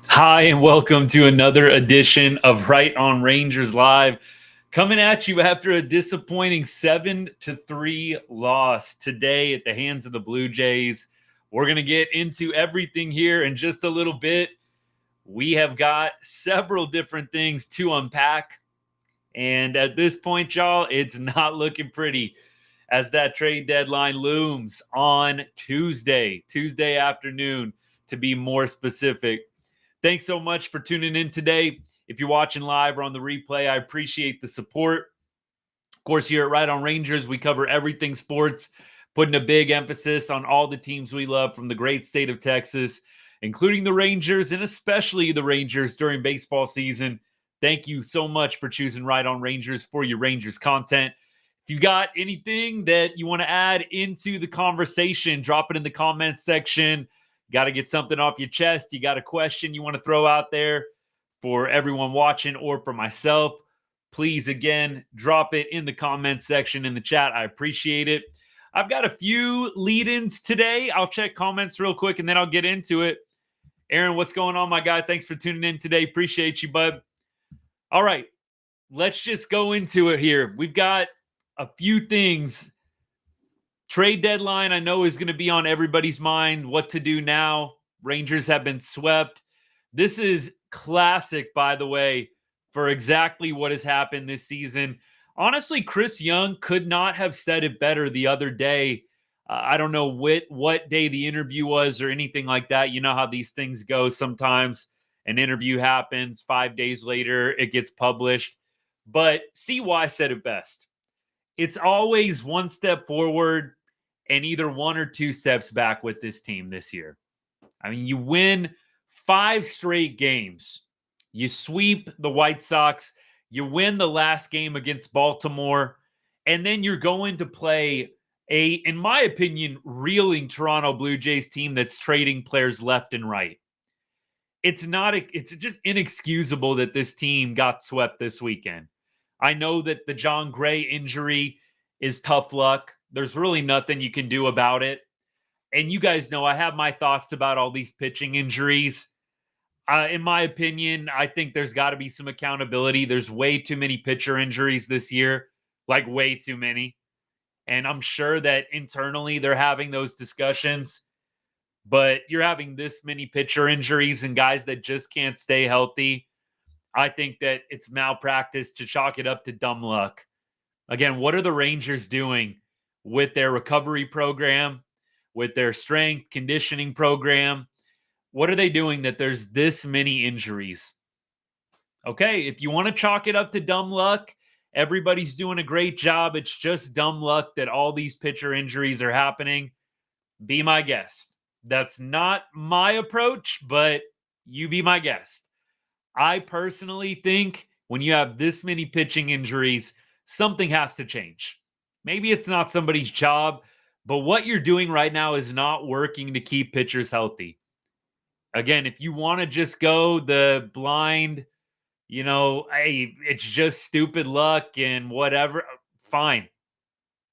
Hi, and welcome to another edition of Right on Rangers Live. Coming at you after a disappointing 7-3 loss today at the hands of the Blue Jays. We're going to get into everything here in just a little bit. We have got several different things to unpack. And at this point, y'all, it's not looking pretty as that trade deadline looms on Tuesday afternoon, to be more specific. Thanks so much for tuning in today. If you're watching live or on the replay, I appreciate the support. Of course, here at Right on Rangers, we cover everything sports, putting a big emphasis on all the teams we love from the great state of Texas, including the Rangers and especially the Rangers during baseball season. Thank you so much for choosing Right on Rangers for your Rangers content. If you got anything that you want to add into the conversation, drop it in the comments section. Got to get something off your chest. You got a question you want to throw out there for everyone watching or for myself, please, again, drop it in the comments section in the chat. I appreciate it. I've got a few lead-ins today. I'll check comments real quick and then I'll get into it. Aaron, what's going on, my guy? Thanks for tuning in today. Appreciate you, bud. All right, let's just go into it here. We've got a few things. Trade deadline, I know, is going to be on everybody's mind. What to do now? Rangers have been swept. This is classic, by the way, for exactly what has happened this season. Honestly, Chris Young could not have said it better the other day. I don't know what day the interview was or anything like that. You know how these things go sometimes. An interview happens, 5 days later, it gets published. But CY said it best. It's always one step forward and either one or two steps back with this team this year. I mean, you win 5 straight games. You sweep the White Sox. You win the last game against Baltimore. And then you're going to play in my opinion, reeling Toronto Blue Jays team that's trading players left and right. It's just inexcusable that this team got swept this weekend. I know that the Jon Gray injury is tough luck. There's really nothing you can do about it. And you guys know I have my thoughts about all these pitching injuries. In my opinion, I think there's got to be some accountability. There's way too many pitcher injuries this year, like way too many. And I'm sure that internally they're having those discussions. But you're having this many pitcher injuries and guys that just can't stay healthy. I think that it's malpractice to chalk it up to dumb luck. Again, what are the Rangers doing with their recovery program, with their strength conditioning program? What are they doing that there's this many injuries? Okay, if you want to chalk it up to dumb luck, everybody's doing a great job. It's just dumb luck that all these pitcher injuries are happening. Be my guest. That's not my approach, but you be my guest. I personally think when you have this many pitching injuries, something has to change. Maybe it's not somebody's job, but what you're doing right now is not working to keep pitchers healthy. Again, if you want to just go the blind, hey, it's just stupid luck and whatever, fine.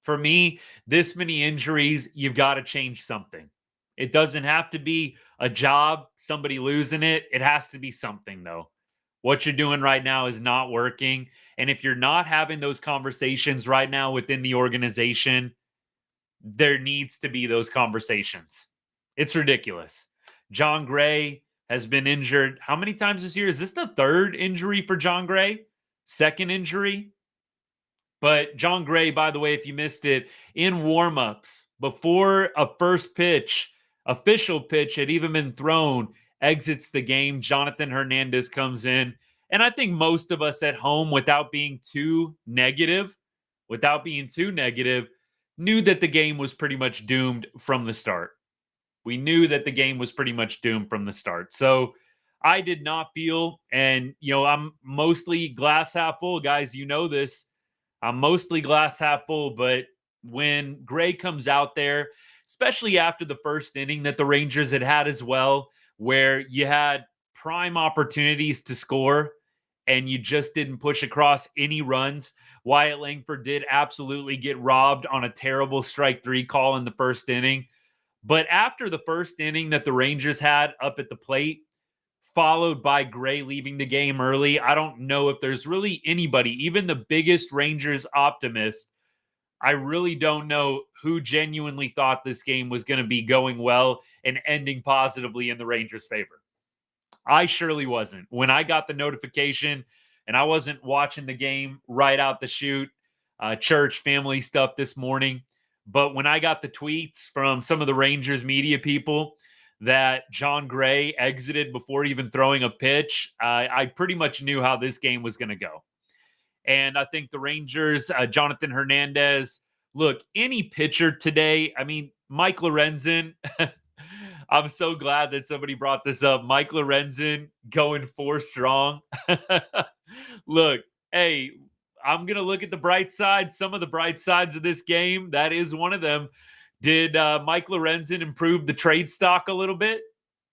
For me, this many injuries, you've got to change something. It doesn't have to be a job, somebody losing it. It has to be something, though. What you're doing right now is not working. And if you're not having those conversations right now within the organization, there needs to be those conversations. It's ridiculous. Jon Gray has been injured how many times this year? Is this the third injury for Jon Gray? Second injury? But Jon Gray, by the way, if you missed it, in warmups, before a first pitch, official pitch had even been thrown, exits the game. Jonathan Hernandez comes in. And I think most of us at home, without being too negative, knew that the game was pretty much doomed from the start. We knew that the game was pretty much doomed from the start. So I did not feel, and I'm mostly glass half full, guys. You know this. I'm mostly glass half full, but when Gray comes out there, especially after the first inning that the Rangers had as well, where you had prime opportunities to score and you just didn't push across any runs. Wyatt Langford did absolutely get robbed on a terrible strike 3 call in the first inning. But after the first inning that the Rangers had up at the plate, followed by Gray leaving the game early. I don't know if there's really anybody, even the biggest Rangers optimist, I really don't know who genuinely thought this game was going to be going well and ending positively in the Rangers' favor. I surely wasn't. When I got the notification and I wasn't watching the game right out the chute, church, family stuff this morning, but when I got the tweets from some of the Rangers media people that Jon Gray exited before even throwing a pitch, I pretty much knew how this game was going to go. And I think the Rangers, Jonathan Hernandez, look, any pitcher today, I mean, Mike Lorenzen, I'm so glad that somebody brought this up. Mike Lorenzen going 4 strong. Look, hey, I'm going to look at the bright side, some of the bright sides of this game. That is one of them. Did Mike Lorenzen improve the trade stock a little bit?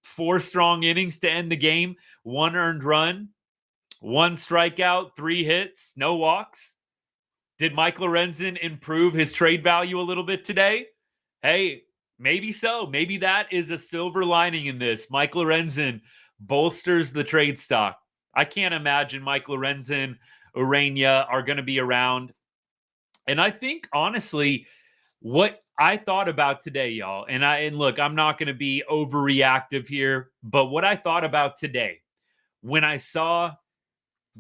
4 strong innings to end the game, 1 earned run, 1 strikeout, 3 hits, no walks. Did Mike Lorenzen improve his trade value a little bit today? Hey, maybe so. Maybe that is a silver lining in this. Mike Lorenzen bolsters the trade stock. I can't imagine Mike Lorenzen, Urania are going to be around. And I think, honestly, what I thought about today, y'all, and look, I'm not going to be overreactive here, but what I thought about today when I saw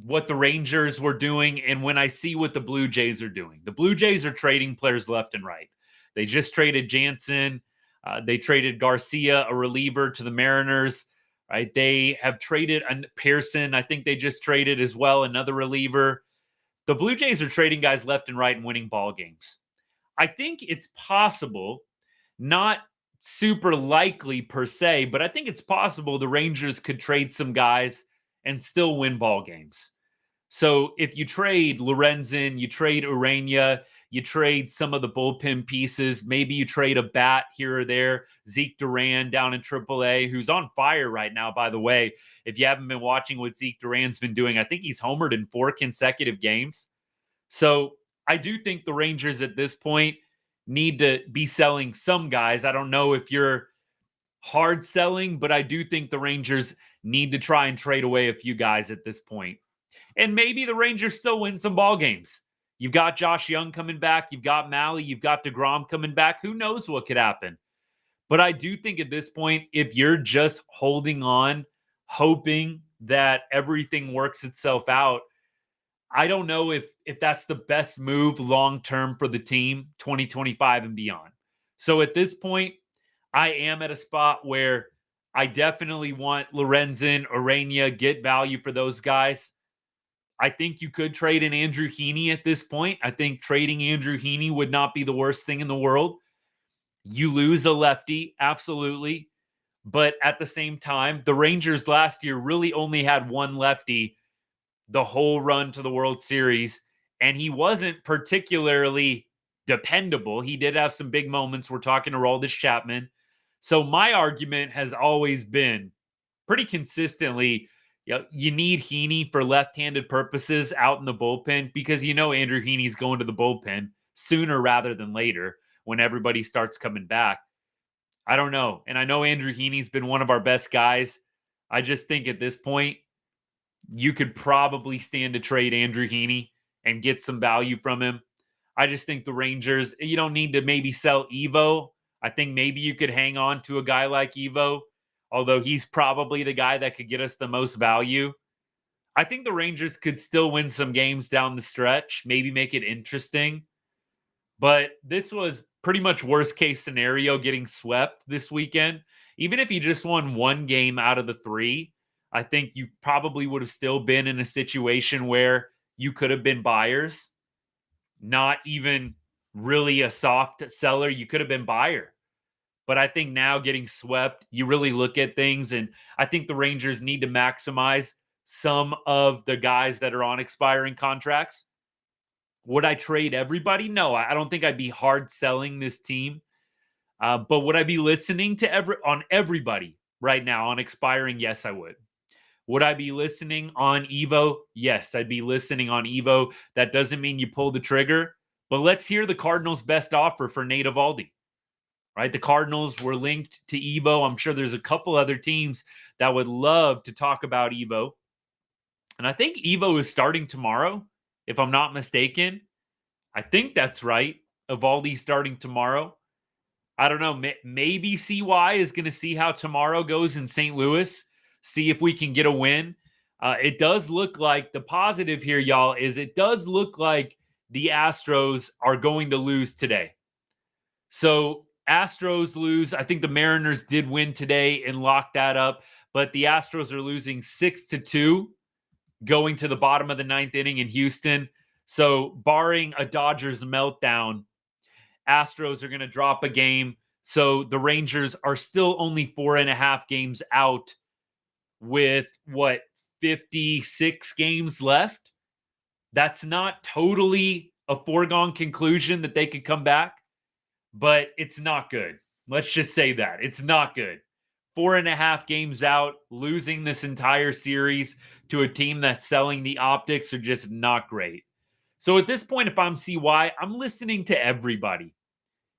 what the Rangers were doing and when I see what the Blue Jays are doing. The Blue Jays are trading players left and right. They just traded Jansen. They traded Garcia, a reliever, to the Mariners. Right? They have traded Pearson. I think they just traded as well another reliever. The Blue Jays are trading guys left and right and winning ball games. I think it's possible, not super likely per se, but I think it's possible the Rangers could trade some guys and still win ball games. So if you trade Lorenzen, you trade Urania, you trade some of the bullpen pieces, maybe you trade a bat here or there, Zeke Duran down in AAA, who's on fire right now, by the way. If you haven't been watching what Zeke Duran's been doing, I think he's homered in 4 consecutive games. So I do think the Rangers at this point need to be selling some guys. I don't know if you're hard selling, but I do think the Rangers need to try and trade away a few guys at this point. And maybe the Rangers still win some ball games. You've got Josh Young coming back. You've got Malley. You've got DeGrom coming back. Who knows what could happen? But I do think at this point, if you're just holding on, hoping that everything works itself out, I don't know if that's the best move long-term for the team, 2025 and beyond. So at this point, I am at a spot where I definitely want Lorenzen, Urania, get value for those guys. I think you could trade an Andrew Heaney at this point. I think trading Andrew Heaney would not be the worst thing in the world. You lose a lefty, absolutely. But at the same time, the Rangers last year really only had 1 lefty the whole run to the World Series, and he wasn't particularly dependable. He did have some big moments. We're talking to Aroldis Chapman. So my argument has always been pretty consistently, you need Heaney for left-handed purposes out in the bullpen because Andrew Heaney's going to the bullpen sooner rather than later when everybody starts coming back. I don't know. And I know Andrew Heaney's been one of our best guys. I just think at this point, you could probably stand to trade Andrew Heaney and get some value from him. I just think the Rangers, you don't need to maybe sell Evo. I think maybe you could hang on to a guy like Evo, although he's probably the guy that could get us the most value. I think the Rangers could still win some games down the stretch, maybe make it interesting. But this was pretty much worst case scenario getting swept this weekend. Even if you just won 1 game out of the 3, I think you probably would have still been in a situation where you could have been buyers, not even really a soft seller. You could have been buyer. But I think now getting swept, you really look at things, and I think the Rangers need to maximize some of the guys that are on expiring contracts. Would I trade everybody? No, I don't think I'd be hard selling this team. But would I be listening to everybody right now on expiring? Yes, I would. Would I be listening on Evo? Yes, I'd be listening on Evo. That doesn't mean you pull the trigger, but let's hear the Cardinals' best offer for Nate Eovaldi. right? The Cardinals were linked to Evo. I'm sure there's a couple other teams that would love to talk about Evo. And I think Evo is starting tomorrow, if I'm not mistaken. I think that's right. Evaldi starting tomorrow. I don't know. Maybe CY is going to see how tomorrow goes in St. Louis, see if we can get a win. It does look like the positive here, y'all, is it does look like the Astros are going to lose today. So Astros lose. I think the Mariners did win today and lock that up, but the Astros are losing 6-2 going to the bottom of the ninth inning in Houston. So barring a Dodgers meltdown, Astros are going to drop a game. So the Rangers are still only 4.5 games out with 56 games left. That's not totally a foregone conclusion that they could come back, but it's not good. Let's just say that. It's not good. 4.5 games out, losing this entire series to a team that's selling the optics are just not great. So at this point, if I'm CY, I'm listening to everybody.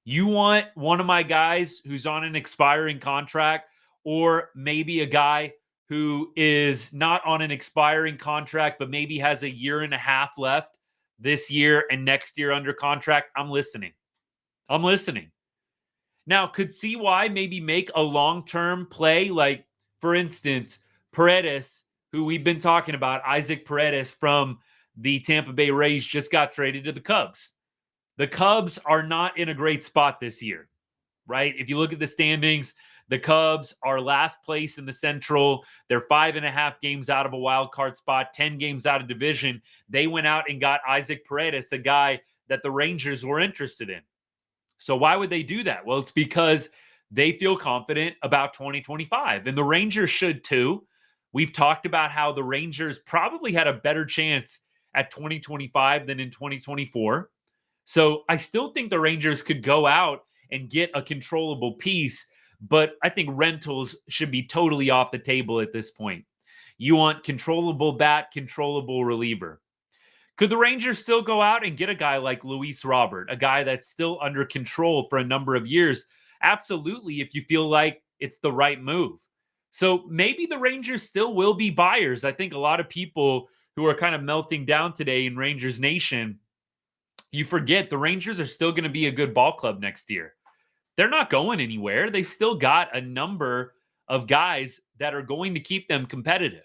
You want one of my guys who's on an expiring contract, or maybe a guy who is not on an expiring contract, but maybe has a year and a half left this year and next year under contract. I'm listening. I'm listening. Now, could CY maybe make a long-term play? Like, for instance, Paredes, who we've been talking about, Isaac Paredes from the Tampa Bay Rays, just got traded to the Cubs. The Cubs are not in a great spot this year, right? If you look at the standings, the Cubs are last place in the Central. They're 5.5 games out of a wild card spot, 10 games out of division. They went out and got Isaac Paredes, a guy that the Rangers were interested in. So why would they do that? Well, it's because they feel confident about 2025, and the Rangers should too. We've talked about how the Rangers probably had a better chance at 2025 than in 2024. So I still think the Rangers could go out and get a controllable piece, but I think rentals should be totally off the table at this point. You want controllable bat, controllable reliever. Could the Rangers still go out and get a guy like Luis Robert, a guy that's still under control for a number of years? Absolutely, if you feel like it's the right move. So maybe the Rangers still will be buyers. I think a lot of people who are kind of melting down today in Rangers Nation, you forget the Rangers are still going to be a good ball club next year. They're not going anywhere. They still got a number of guys that are going to keep them competitive.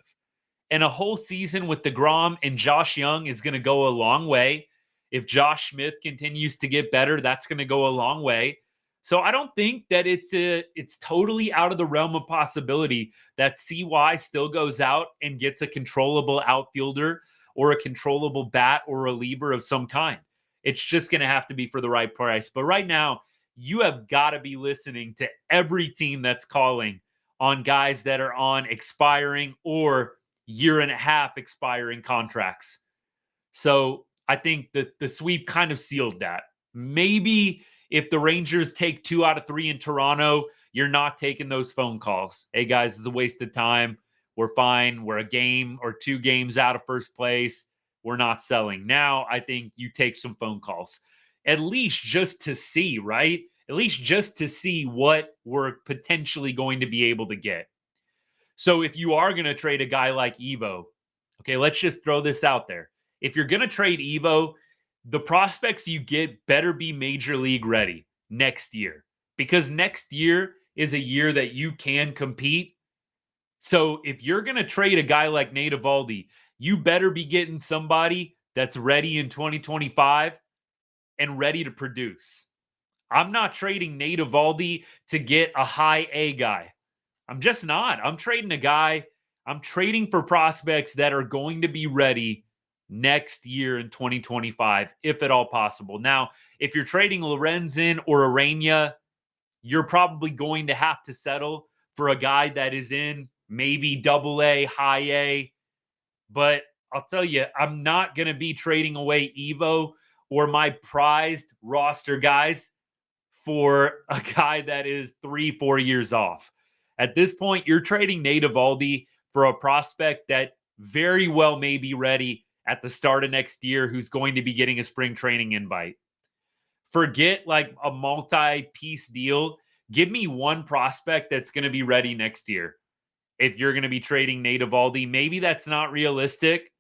And a whole season with DeGrom and Josh Young is going to go a long way. If Josh Smith continues to get better, that's going to go a long way. So I don't think that it's totally out of the realm of possibility that CY still goes out and gets a controllable outfielder or a controllable bat or reliever of some kind. It's just going to have to be for the right price. But right now, you have got to be listening to every team that's calling on guys that are on expiring or year and a half expiring contracts. So I think that the sweep kind of sealed that. Maybe if the Rangers take 2 out of 3 in Toronto, you're not taking those phone calls. Hey guys, it's a waste of time. We're fine. We're a game or 2 games out of first place. We're not selling. Now I think you take some phone calls, at least just to see, right? At least just to see what we're potentially going to be able to get. So if you are going to trade a guy like Evo, okay, let's just throw this out there. If you're going to trade Evo, the prospects you get better be major league ready next year, because next year is a year that you can compete. So if you're going to trade a guy like Nate Eovaldi, you better be getting somebody that's ready in 2025 and ready to produce. I'm not trading Nate Eovaldi to get a high A guy. I'm just not. I'm trading a guy. I'm trading for prospects that are going to be ready next year in 2025, if at all possible. Now, if you're trading Lorenzen or Arena, you're probably going to have to settle for a guy that is in maybe double A, high A. But I'll tell you, I'm not going to be trading away Evo or my prized roster guys for a guy that is 3-4 years off. At this point, you're trading Nate Eovaldi for a prospect that very well may be ready at the start of next year, who's going to be getting a spring training invite. Forget like a multi-piece deal. Give me one prospect that's going to be ready next year. If you're going to be trading Nate Eovaldi, maybe that's not realistic.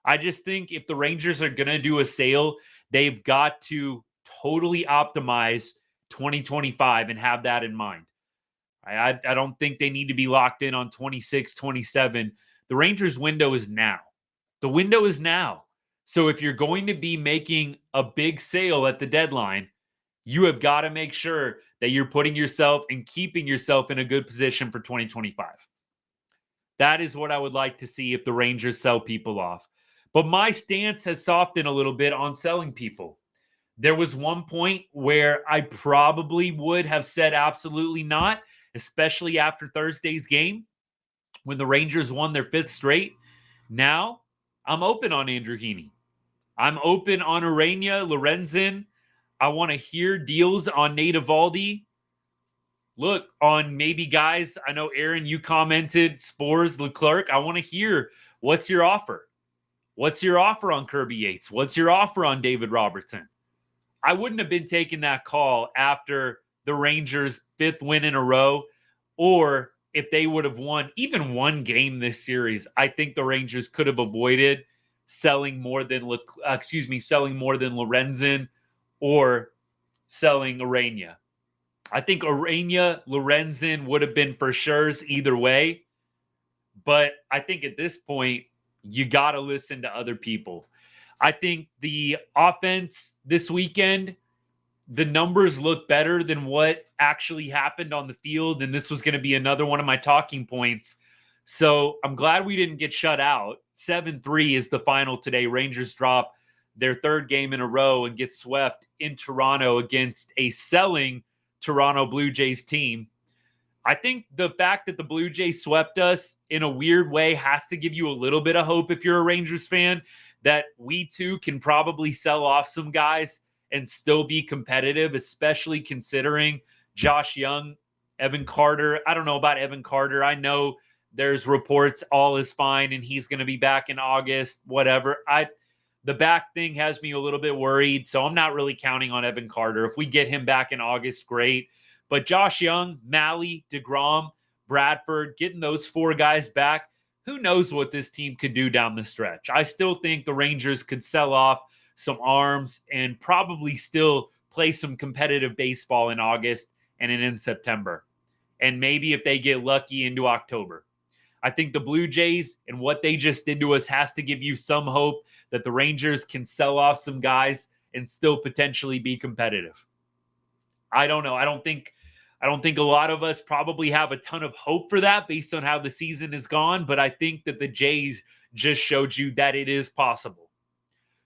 I just think if the Rangers are going to do a sale, they've got to totally optimize 2025 and have that in mind. I don't think they need to be locked in on 26, 27. The Rangers' window is now. The window is now. So if you're going to be making a big sale at the deadline, you have got to make sure that you're putting yourself and keeping yourself in a good position for 2025. That is what I would like to see if the Rangers sell people off. But my stance has softened a little bit on selling people. There was one point where I probably would have said absolutely not, especially after Thursday's game when the Rangers won their 5th straight. Now, I'm open on Andrew Heaney. I'm open on Urania, Lorenzen. I want to hear deals on Nate Eovaldi. Look, on maybe guys, I know, Aaron, you commented, Spores, Leclerc. I want to hear, what's your offer? What's your offer on Kirby Yates? What's your offer on David Robertson? I wouldn't have been taking that call after the Rangers' 5th win in a row, or if they would have won even one game this series. I think the Rangers could have avoided selling more than Lorenzen or selling Urania. I think Urania, Lorenzen would have been for sure's either way. But I think at this point, you got to listen to other people. I think the offense this weekend, the numbers look better than what actually happened on the field. And this was going to be another one of my talking points. So I'm glad we didn't get shut out. 7-3 is the final today. Rangers drop their 3rd game in a row and get swept in Toronto against a selling Toronto Blue Jays team. I think the fact that the Blue Jays swept us in a weird way has to give you a little bit of hope if you're a Rangers fan that we too can probably sell off some guys and still be competitive, especially considering Josh Young, Evan Carter. I don't know about Evan Carter. I know there's reports all is fine and he's going to be back in August, whatever. The back thing has me a little bit worried, so I'm not really counting on Evan Carter. If we get him back in August, great. But Josh Young, Malley, DeGrom, Bradford, getting those 4 guys back, who knows what this team could do down the stretch. I still think the Rangers could sell off some arms and probably still play some competitive baseball in August and in September. And maybe if they get lucky into October. I think the Blue Jays and what they just did to us has to give you some hope that the Rangers can sell off some guys and still potentially be competitive. I don't know. I don't think a lot of us probably have a ton of hope for that based on how the season has gone, but I think that the Jays just showed you that it is possible.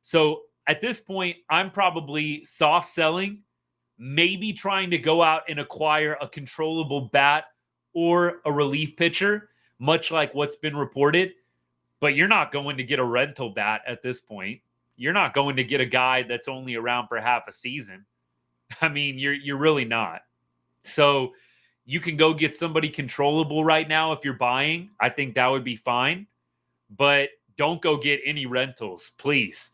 So at this point, I'm probably soft selling, maybe trying to go out and acquire a controllable bat or a relief pitcher, much like what's been reported. But you're not going to get a rental bat at this point. You're not going to get a guy that's only around for half a season. I mean, you're really not. So you can go get somebody controllable right now if you're buying. I think that would be fine. But don't go get any rentals, please.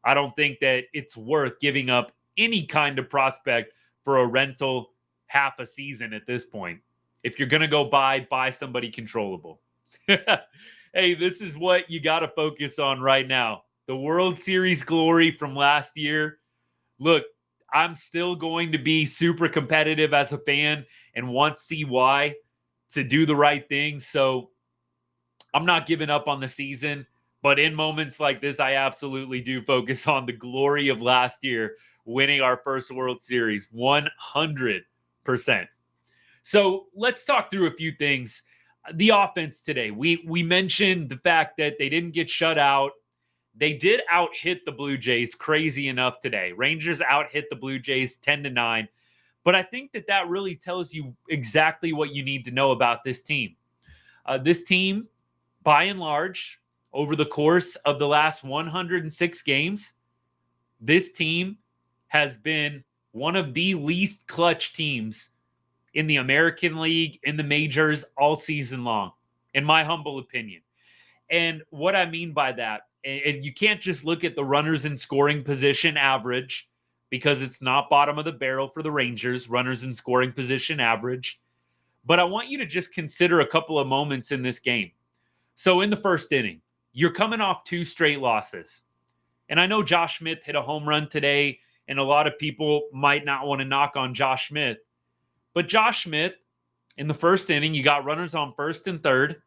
I don't think that it's worth giving up any kind of prospect for a rental half a season at this point. If you're going to go buy somebody controllable. Hey, this is what you got to focus on right now. The World Series glory from last year. Look, I'm still going to be super competitive as a fan and want CY to do the right thing. So I'm not giving up on the season. But in moments like this, I absolutely do focus on the glory of last year, winning our first World Series, 100%. So let's talk through a few things. The offense today, we mentioned the fact that they didn't get shut out. They did out-hit the Blue Jays crazy enough today. Rangers out-hit the Blue Jays 10-9. But I think that really tells you exactly what you need to know about this team. This team, by and large, over the course of the last 106 games, this team has been one of the least clutch teams in the American League, in the majors, all season long, in my humble opinion. And what I mean by that, and you can't just look at the runners in scoring position average, because it's not bottom of the barrel for the Rangers, runners in scoring position average. But I want you to just consider a couple of moments in this game. So in the first inning, you're coming off 2 straight losses. And I know Josh Smith hit a home run today, and a lot of people might not want to knock on Josh Smith. But Josh Smith, in the first inning, you got runners on first and third,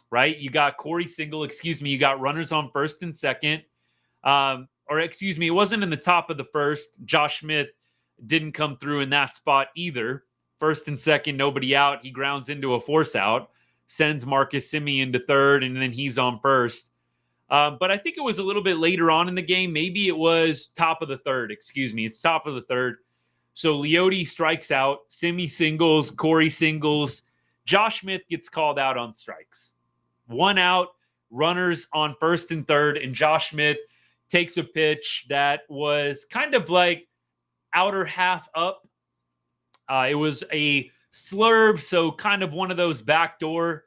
right? You got you got runners on first and second. It wasn't in the top of the first. Josh Smith didn't come through in that spot either. First and second, nobody out. He grounds into a force out, sends Marcus Semien to third, and then he's on first. But I think it was a little bit later on in the game. Maybe it was top of the third. It's top of the third. So Leote strikes out. Simi singles. Corey singles. Josh Smith gets called out on strikes. 1 out, runners on first and third, and Josh Smith takes a pitch that was kind of like outer half up. It was a slurve, so kind of one of those backdoor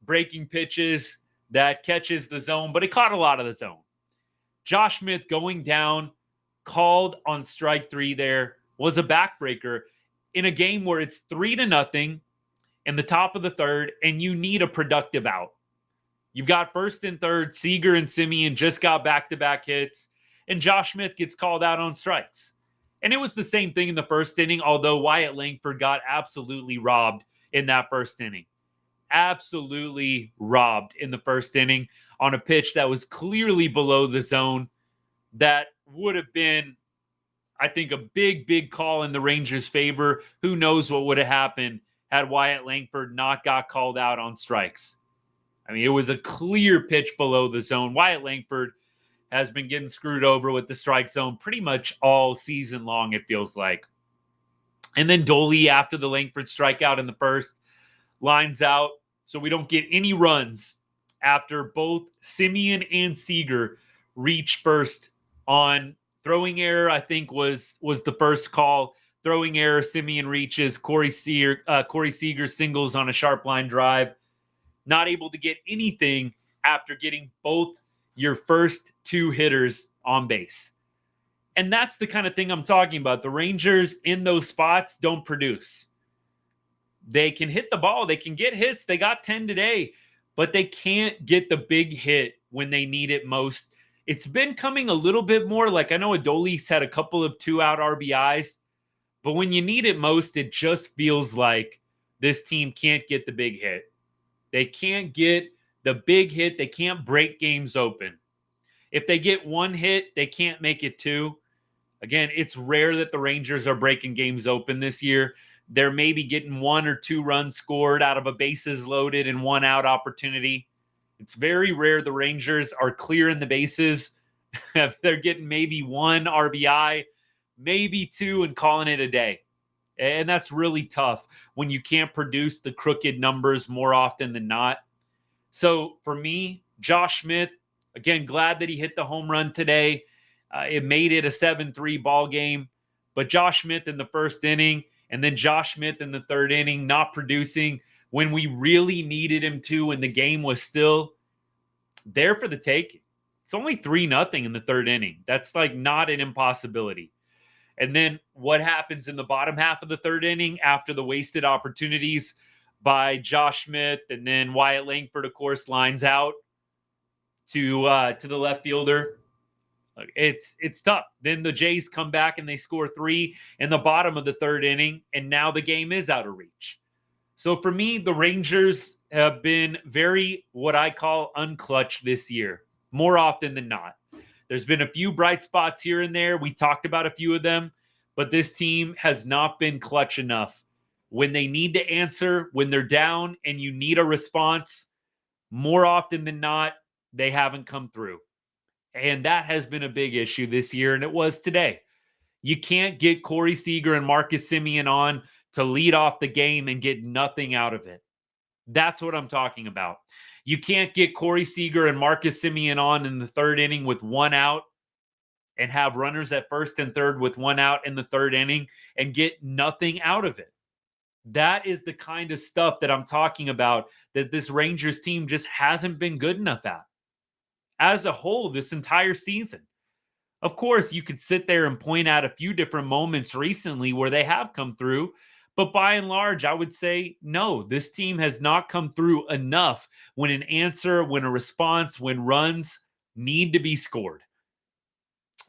breaking pitches that catches the zone, but it caught a lot of the zone. Josh Smith going down, called on strike 3 there, was a backbreaker in a game where it's 3-0 in the top of the third, and you need a productive out. You've got first and third, Seager and Semien just got back-to-back hits, and Josh Smith gets called out on strikes. And it was the same thing in the first inning, although Wyatt Langford got absolutely robbed in that first inning. Absolutely robbed in the first inning on a pitch that was clearly below the zone. That would have been, I think, a big, big call in the Rangers' favor. Who knows what would have happened had Wyatt Langford not got called out on strikes. I mean, it was a clear pitch below the zone. Wyatt Langford has been getting screwed over with the strike zone pretty much all season long, it feels like. And then Dolly, after the Langford strikeout in the first, lines out. So we don't get any runs after both Semien and Seager reach first on throwing error. I think was the first call. Throwing error, Semien reaches, Corey Seager singles on a sharp line drive. Not able to get anything after getting both your first 2 hitters on base. And that's the kind of thing I'm talking about. The Rangers in those spots don't produce. They can hit the ball. They can get hits. They got 10 today, but they can't get the big hit when they need it most. It's been coming a little bit more. Like I know Adolis had a couple of 2-out RBIs, but when you need it most, it just feels like this team can't get the big hit. They can't get the big hit. They can't break games open. If they get 1 hit, they can't make it 2. Again, it's rare that the Rangers are breaking games open this year. They're maybe getting 1 or 2 runs scored out of a bases loaded and 1 out opportunity. It's very rare the Rangers are clearing the bases. They're getting maybe 1 RBI, maybe 2, and calling it a day. And that's really tough when you can't produce the crooked numbers more often than not. So for me, Josh Smith, again, glad that he hit the home run today. It made it a 7-3 ball game. But Josh Smith in the first inning, and then Josh Smith in the third inning, not producing when we really needed him to, and the game was still there for the take. It's only 3-0 in the third inning. That's like not an impossibility. And then what happens in the bottom half of the third inning after the wasted opportunities by Josh Smith, and then Wyatt Langford, of course, lines out to the left fielder. It's tough. Then the Jays come back and they score 3 in the bottom of the third inning, and now the game is out of reach. So for me, the Rangers have been very, what I call, unclutch this year, more often than not. There's been a few bright spots here and there. We talked about a few of them, but this team has not been clutch enough. When they need to answer, when they're down and you need a response, more often than not, they haven't come through. And that has been a big issue this year, and it was today. You can't get Corey Seager and Marcus Semien on to lead off the game and get nothing out of it. That's what I'm talking about. You can't get Corey Seager and Marcus Semien on in the third inning with 1 out and have runners at first and third with 1 out in the third inning and get nothing out of it. That is the kind of stuff that I'm talking about that this Rangers team just hasn't been good enough at. As a whole, this entire season. Of course, you could sit there and point out a few different moments recently where they have come through, but by and large, I would say no, this team has not come through enough when an answer, when a response, when runs need to be scored.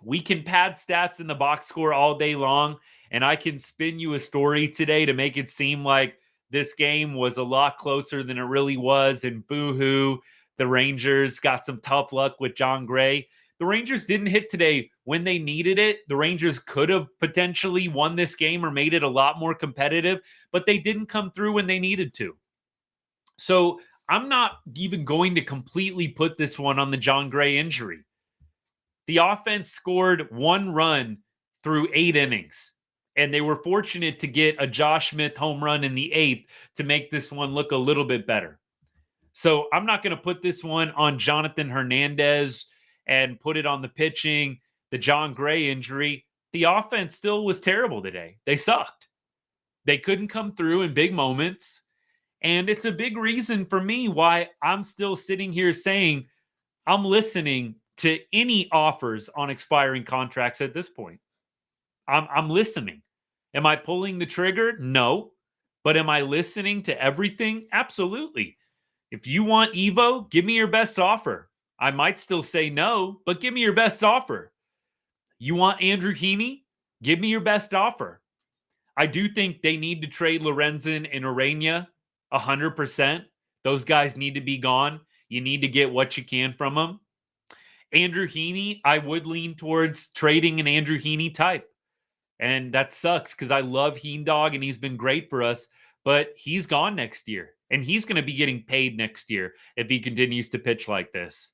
We can pad stats in the box score all day long, and I can spin you a story today to make it seem like this game was a lot closer than it really was. And boo-hoo, the Rangers got some tough luck with Jon Gray. The Rangers didn't hit today when they needed it. The Rangers could have potentially won this game or made it a lot more competitive, but they didn't come through when they needed to. So I'm not even going to completely put this one on the Jon Gray injury. The offense scored 1 run through 8 innings, and they were fortunate to get a Josh Smith home run in the 8th to make this one look a little bit better. So I'm not going to put this one on Jonathan Hernandez and put it on the pitching, the Jon Gray injury. The offense still was terrible today. They sucked. They couldn't come through in big moments. And it's a big reason for me why I'm still sitting here saying I'm listening to any offers on expiring contracts at this point. I'm listening. Am I pulling the trigger? No. But am I listening to everything? Absolutely. If you want Evo, give me your best offer. I might still say no, but give me your best offer. You want Andrew Heaney? Give me your best offer. I do think they need to trade Lorenzen and Urania 100%. Those guys need to be gone. You need to get what you can from them. Andrew Heaney, I would lean towards trading an Andrew Heaney type. And that sucks because I love Heen Dog and he's been great for us, but he's gone next year. And he's going to be getting paid next year if he continues to pitch like this.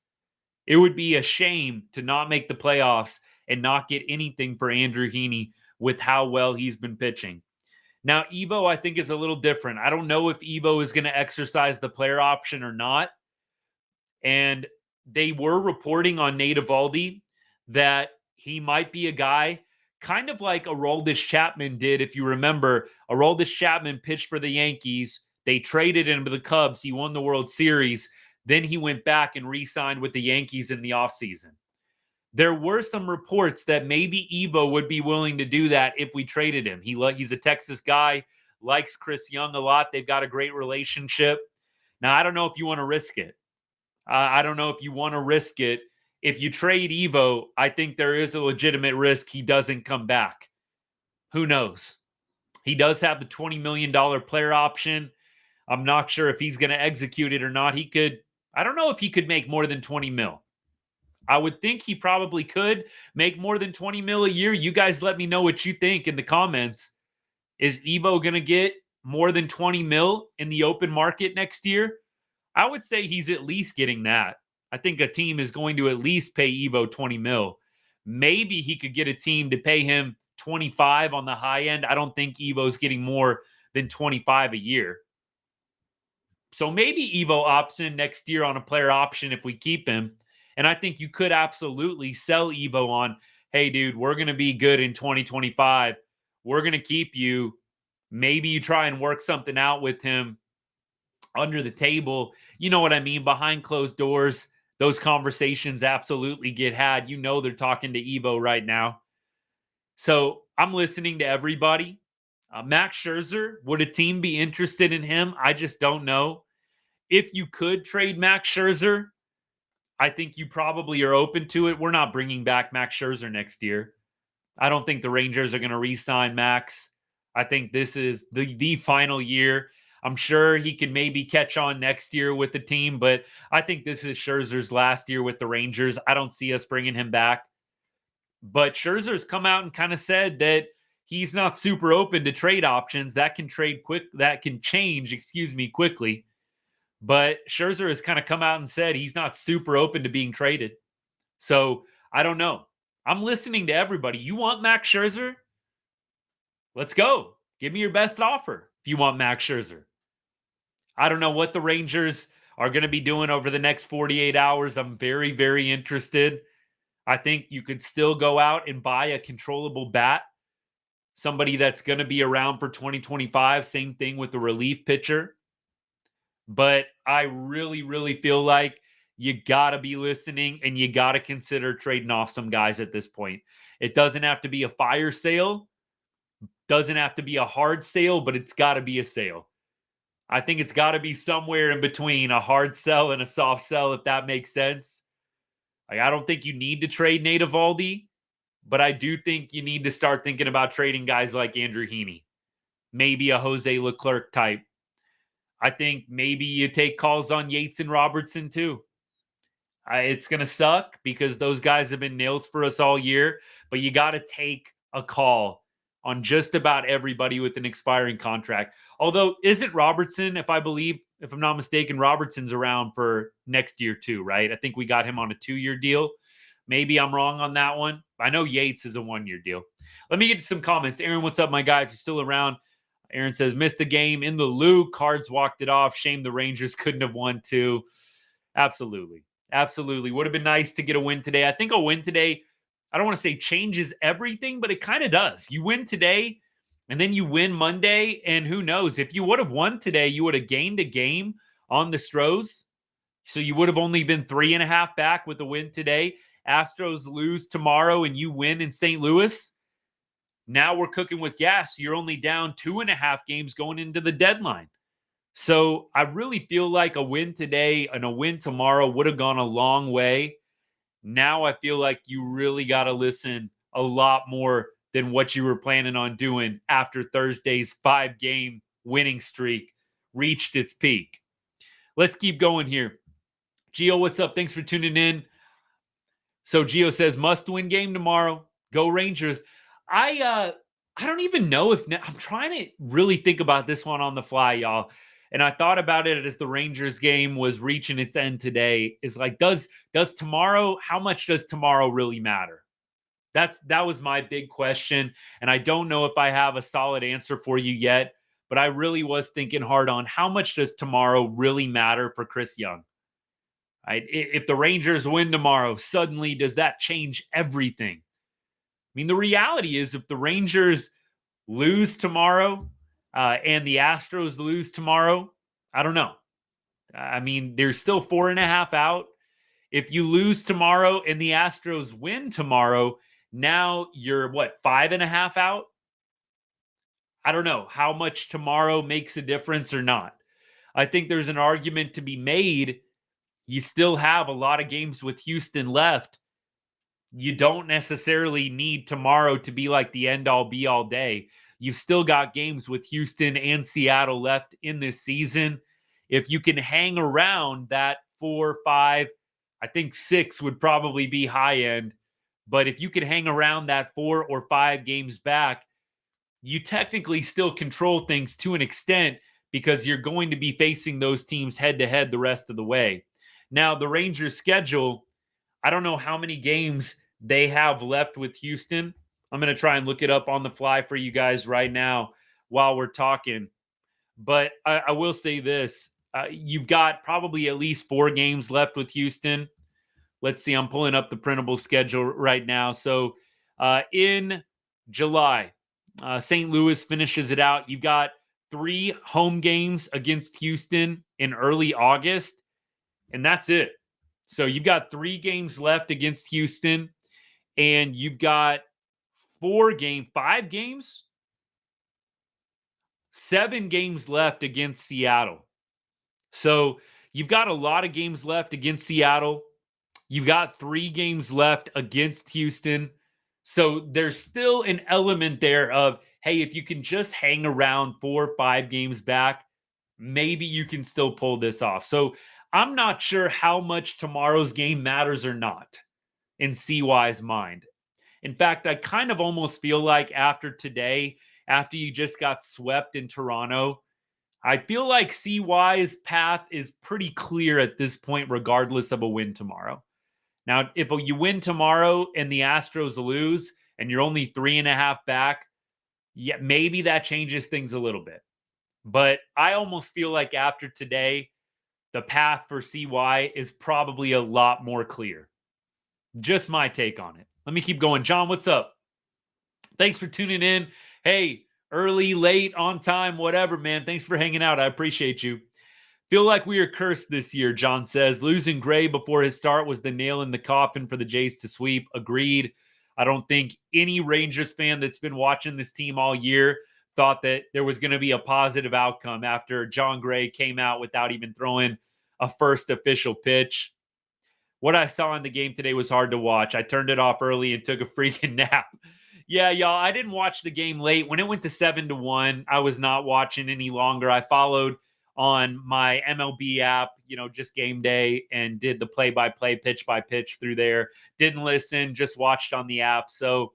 It would be a shame to not make the playoffs and not get anything for Andrew Heaney with how well he's been pitching. Now, Evo, I think, is a little different. I don't know if Evo is going to exercise the player option or not. And they were reporting on Nate Eovaldi that he might be a guy kind of like Aroldis Chapman did. If you remember, Aroldis Chapman pitched for the Yankees. They traded him to the Cubs. He won the World Series. Then he went back and re-signed with the Yankees in the offseason. There were some reports that maybe Evo would be willing to do that if we traded him. He's a Texas guy, likes Chris Young a lot. They've got a great relationship. Now, I don't know if you want to risk it. I don't know if you want to risk it. If you trade Evo, I think there is a legitimate risk he doesn't come back. Who knows? He does have the $20 million player option. I'm not sure if he's going to execute it or not. I don't know if he could make more than 20 mil. I would think he probably could make more than 20 mil a year. You guys let me know what you think in the comments. Is Evo going to get more than 20 mil in the open market next year? I would say he's at least getting that. I think a team is going to at least pay Evo 20 mil. Maybe he could get a team to pay him 25 on the high end. I don't think Evo's getting more than 25 a year. So maybe Evo opts in next year on a player option if we keep him. And I think you could absolutely sell Evo on, hey, dude, we're going to be good in 2025. We're going to keep you. Maybe you try and work something out with him under the table. You know what I mean? Behind closed doors, those conversations absolutely get had. You know they're talking to Evo right now. So I'm listening to everybody. Max Scherzer, would a team be interested in him? I just don't know. If you could trade Max Scherzer, I think you probably are open to it. We're not bringing back Max Scherzer next year. I don't think the Rangers are going to re-sign Max. I think this is the final year. I'm sure he can maybe catch on next year with the team, but I think this is Scherzer's last year with the Rangers. I don't see us bringing him back. But Scherzer's come out and kind of said that he's not super open to trade options. That can change quickly. But Scherzer has kind of come out and said he's not super open to being traded. So I don't know. I'm listening to everybody. You want Max Scherzer? Let's go. Give me your best offer if you want Max Scherzer. I don't know what the Rangers are going to be doing over the next 48 hours. I'm very, very interested. I think you could still go out and buy a controllable bat, somebody that's going to be around for 2025. Same thing with the relief pitcher. But I really, really feel like you got to be listening and you got to consider trading off some guys at this point. It doesn't have to be a fire sale, doesn't have to be a hard sale, but it's got to be a sale. I think it's got to be somewhere in between a hard sell and a soft sell, if that makes sense. Like, I don't think you need to trade Nate Eovaldi, but I do think you need to start thinking about trading guys like Andrew Heaney, maybe a Jose Leclerc type. I think maybe you take calls on Yates and Robertson too. It's going to suck because those guys have been nails for us all year, but you got to take a call on just about everybody with an expiring contract. Although, isn't Robertson, if I'm not mistaken, Robertson's around for next year too, right? I think we got him on a 2-year deal. Maybe I'm wrong on that one. I know Yates is a 1-year deal. Let me get to some comments. Aaron, what's up, my guy? If you're still around, Aaron says, missed the game in the Lou. Cards walked it off. Shame the Rangers couldn't have won too. Absolutely. Absolutely. Would have been nice to get a win today. I think a win today, I don't want to say changes everything, but it kind of does. You win today and then you win Monday. And who knows? If you would have won today, you would have gained a game on the Stros. So you would have only been 3.5 back with a win today. Astros lose tomorrow and you win in St. Louis. Now we're cooking with gas. You're only down 2.5 games going into the deadline. So I really feel like a win today and a win tomorrow would have gone a long way. Now I feel like you really got to listen a lot more than what you were planning on doing after Thursday's 5-game winning streak reached its peak. Let's keep going here. Gio, what's up? Thanks for tuning in. So Gio says, must-win game tomorrow. Go Rangers. I don't even know if I'm trying to really think about this one on the fly, y'all. And I thought about it as the Rangers game was reaching its end today. Is like, does tomorrow, how much does tomorrow really matter? That was my big question. And I don't know if I have a solid answer for you yet, but I really was thinking hard on how much does tomorrow really matter for Chris Young? Right? If the Rangers win tomorrow, suddenly does that change everything? I mean, the reality is if the Rangers lose tomorrow, and the Astros lose tomorrow, I don't know. I mean, there's still 4.5 out. If you lose tomorrow and the Astros win tomorrow, now you're 5.5 out? I don't know how much tomorrow makes a difference or not. I think there's an argument to be made. You still have a lot of games with Houston left. You don't necessarily need tomorrow to be like the end all be all day. You've still got games with Houston and Seattle left in this season. If you can hang around that 4, 5, I think 6 would probably be high end. But if you can hang around that 4 or 5 games back, you technically still control things to an extent because you're going to be facing those teams head to head the rest of the way. Now, the Rangers' schedule, I don't know how many games they have left with Houston. I'm going to try and look it up on the fly for you guys right now while we're talking. But I will say this. You've got probably at least 4 games left with Houston. Let's see. I'm pulling up the printable schedule right now. So in July, St. Louis finishes it out. You've got 3 home games against Houston in early August, and that's it. So you've got 3 games left against Houston, and you've got 5 games, 7 games left against Seattle. So you've got a lot of games left against Seattle. You've got 3 games left against Houston. So there's still an element there of, hey, if you can just hang around 4 or 5 games back, maybe you can still pull this off. So I'm not sure how much tomorrow's game matters or not in CY's mind. In fact, I kind of almost feel like after today, after you just got swept in Toronto, I feel like CY's path is pretty clear at this point, regardless of a win tomorrow. Now, if you win tomorrow and the Astros lose and you're only 3.5 back, yeah, maybe that changes things a little bit. But I almost feel like after today, the path for CY is probably a lot more clear. Just my take on it. Let me keep going. John, what's up? Thanks for tuning in. Hey, early, late, on time, whatever, man. Thanks for hanging out. I appreciate you. Feel like we are cursed this year, John says. Losing Gray before his start was the nail in the coffin for the Jays to sweep. Agreed. I don't think any Rangers fan that's been watching this team all year thought that there was going to be a positive outcome after Jon Gray came out without even throwing a first official pitch. What I saw in the game today was hard to watch. I turned it off early and took a freaking nap. Yeah, y'all, I didn't watch the game late. When it went to 7-1, I was not watching any longer. I followed on my MLB app, just game day, and did the play-by-play, pitch-by-pitch through there. Didn't listen, just watched on the app. So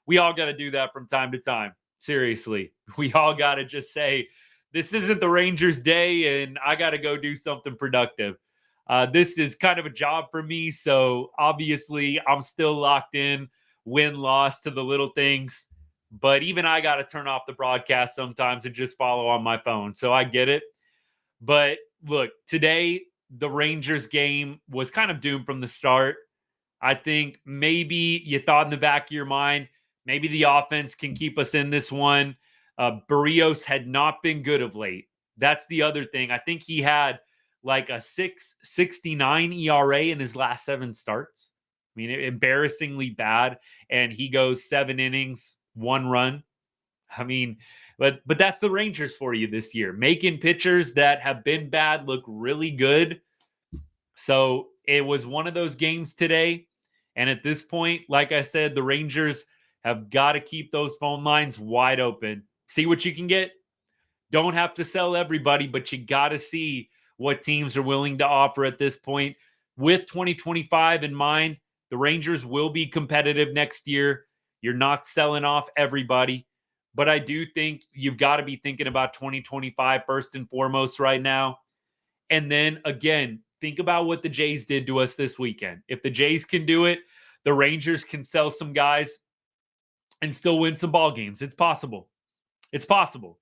we all got to do that from time to time. Seriously, we all got to just say, this isn't the Rangers' day, and I got to go do something productive. This is kind of a job for me, so obviously I'm still locked in, win-loss to the little things. But even I got to turn off the broadcast sometimes and just follow on my phone. So I get it. But look, today the Rangers game was kind of doomed from the start. I think maybe you thought in the back of your mind, maybe the offense can keep us in this one. Barrios had not been good of late. That's the other thing. I think he had like a 6.69 ERA in his last 7 starts. I mean, embarrassingly bad. And he goes 7 innings, 1 run. I mean, but that's the Rangers for you this year, making pitchers that have been bad look really good. So it was one of those games today. And at this point, like I said, the Rangers have got to keep those phone lines wide open. See what you can get. Don't have to sell everybody, but you got to see what teams are willing to offer at this point. With 2025 in mind, the Rangers will be competitive next year. You're not selling off everybody. But I do think you've got to be thinking about 2025 first and foremost right now. And then again, think about what the Jays did to us this weekend. If the Jays can do it, the Rangers can sell some guys and still win some ball games. It's possible. It's possible.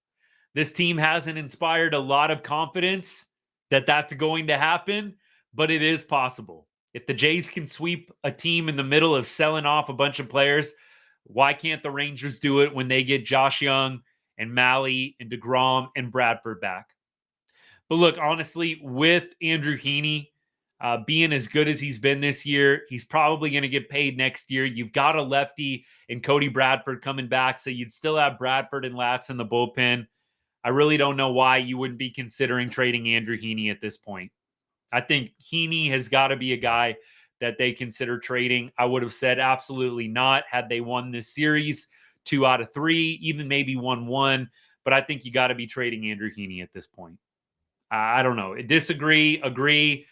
This team hasn't inspired a lot of confidence that that's going to happen, but it is possible. If the Jays can sweep a team in the middle of selling off a bunch of players, why can't the Rangers do it when they get Josh Young and Malley and DeGrom and Bradford back? But look, honestly, with Andrew Heaney being as good as he's been this year, he's probably going to get paid next year. You've got a lefty and Cody Bradford coming back, so you'd still have Bradford and Latz in the bullpen. I really don't know why you wouldn't be considering trading Andrew Heaney at this point. I think Heaney has got to be a guy that they consider trading. I would have said absolutely not had they won this series 2 out of 3, even maybe 1-1. But I think you got to be trading Andrew Heaney at this point. I don't know. Disagree, agree.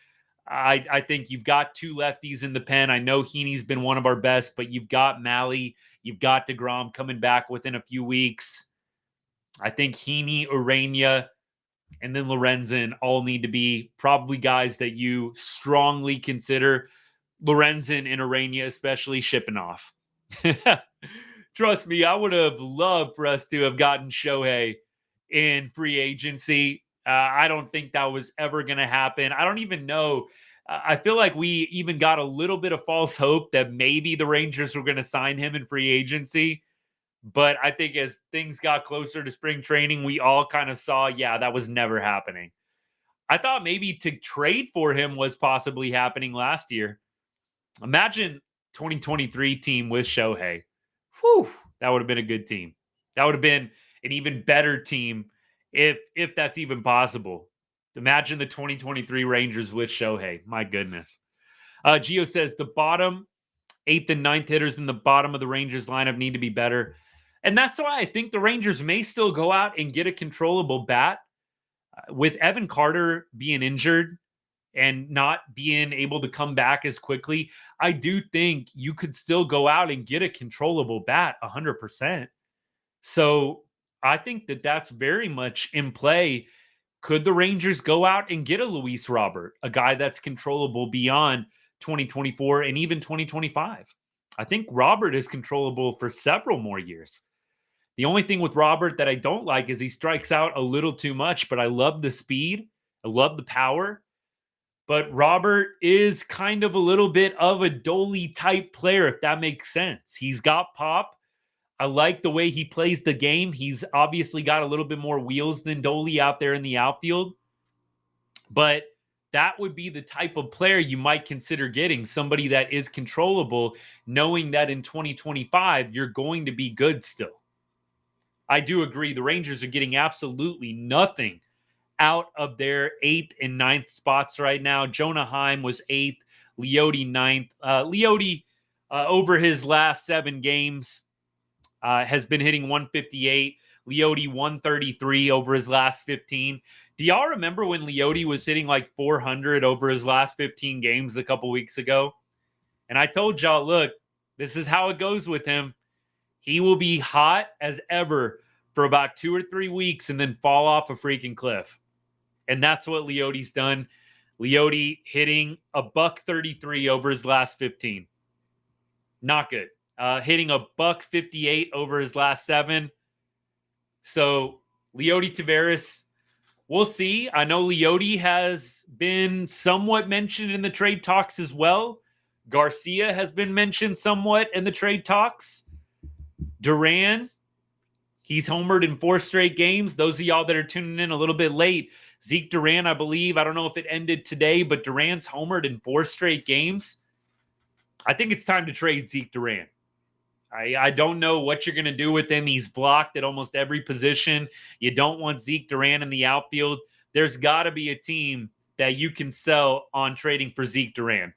I think you've got 2 lefties in the pen. I know Heaney's been one of our best, but you've got Malley, you've got DeGrom coming back within a few weeks. I think Heaney, Urania, and then Lorenzen all need to be probably guys that you strongly consider. Lorenzen and Urania especially shipping off. Trust me, I would have loved for us to have gotten Shohei in free agency. I don't think that was ever going to happen. I don't even know. I feel like we even got a little bit of false hope that maybe the Rangers were going to sign him in free agency. But I think as things got closer to spring training, we all kind of saw, yeah, that was never happening. I thought maybe to trade for him was possibly happening last year. Imagine 2023 team with Shohei. Whew, that would have been a good team. That would have been an even better team if that's even possible. Imagine the 2023 Rangers with Shohei. My goodness. Gio says the bottom 8th and 9th hitters in the bottom of the Rangers lineup need to be better. And that's why I think the Rangers may still go out and get a controllable bat. With Evan Carter being injured and not being able to come back as quickly, I do think you could still go out and get a controllable bat 100%. So I think that that's very much in play. Could the Rangers go out and get a Luis Robert, a guy that's controllable beyond 2024 and even 2025? I think Robert is controllable for several more years. The only thing with Robert that I don't like is he strikes out a little too much, but I love the speed. I love the power. But Robert is kind of a little bit of a Dolly type player, if that makes sense. He's got pop. I like the way he plays the game. He's obviously got a little bit more wheels than Dolly out there in the outfield. But that would be the type of player you might consider getting, somebody that is controllable, knowing that in 2025, you're going to be good still. I do agree. The Rangers are getting absolutely nothing out of their 8th and 9th spots right now. Jonah Heim was 8th, Leote 9th. Leote, over his last 7 games, has been hitting 158. Leote 133 over his last 15. Do y'all remember when Leote was hitting like 400 over his last 15 games a couple weeks ago? And I told y'all, look, this is how it goes with him. He will be hot as ever for about 2 or 3 weeks and then fall off a freaking cliff. And that's what Leote's done. Leote hitting a $133 over his last 15. Not good. Hitting a $158 over his last 7. So Leote Taveras, we'll see. I know Leote has been somewhat mentioned in the trade talks as well. Garcia has been mentioned somewhat in the trade talks. Duran, he's homered in 4 straight games. Those of y'all that are tuning in a little bit late, Zeke Duran, I believe, I don't know if it ended today, but Duran's homered in 4 straight games. I think it's time to trade Zeke Duran. I don't know what you're going to do with him. He's blocked at almost every position. You don't want Zeke Duran in the outfield. There's got to be a team that you can sell on trading for Zeke Duran.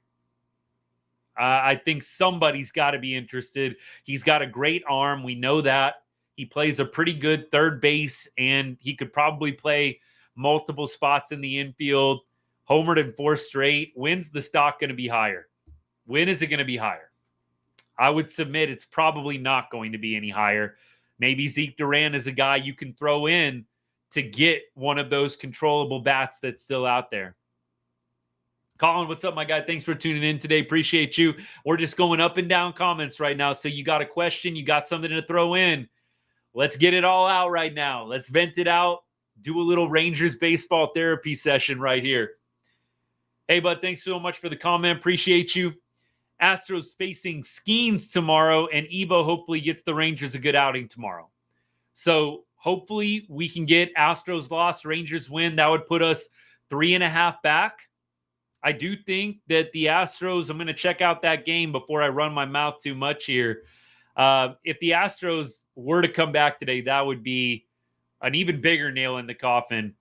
I think somebody's got to be interested. He's got a great arm. We know that. He plays a pretty good third base, and he could probably play multiple spots in the infield. Homered in 4 straight. When's the stock going to be higher? When is it going to be higher? I would submit it's probably not going to be any higher. Maybe Zeke Duran is a guy you can throw in to get one of those controllable bats that's still out there. Colin, what's up, my guy? Thanks for tuning in today. Appreciate you. We're just going up and down comments right now. So you got a question, you got something to throw in. Let's get it all out right now. Let's vent it out. Do a little Rangers baseball therapy session right here. Hey, bud, thanks so much for the comment. Appreciate you. Astros facing Skeens tomorrow, and Evo hopefully gets the Rangers a good outing tomorrow. So hopefully we can get Astros loss, Rangers win. That would put us 3.5 back. I do think that the Astros, I'm going to check out that game before I run my mouth too much here. If the Astros were to come back today, that would be an even bigger nail in the coffin.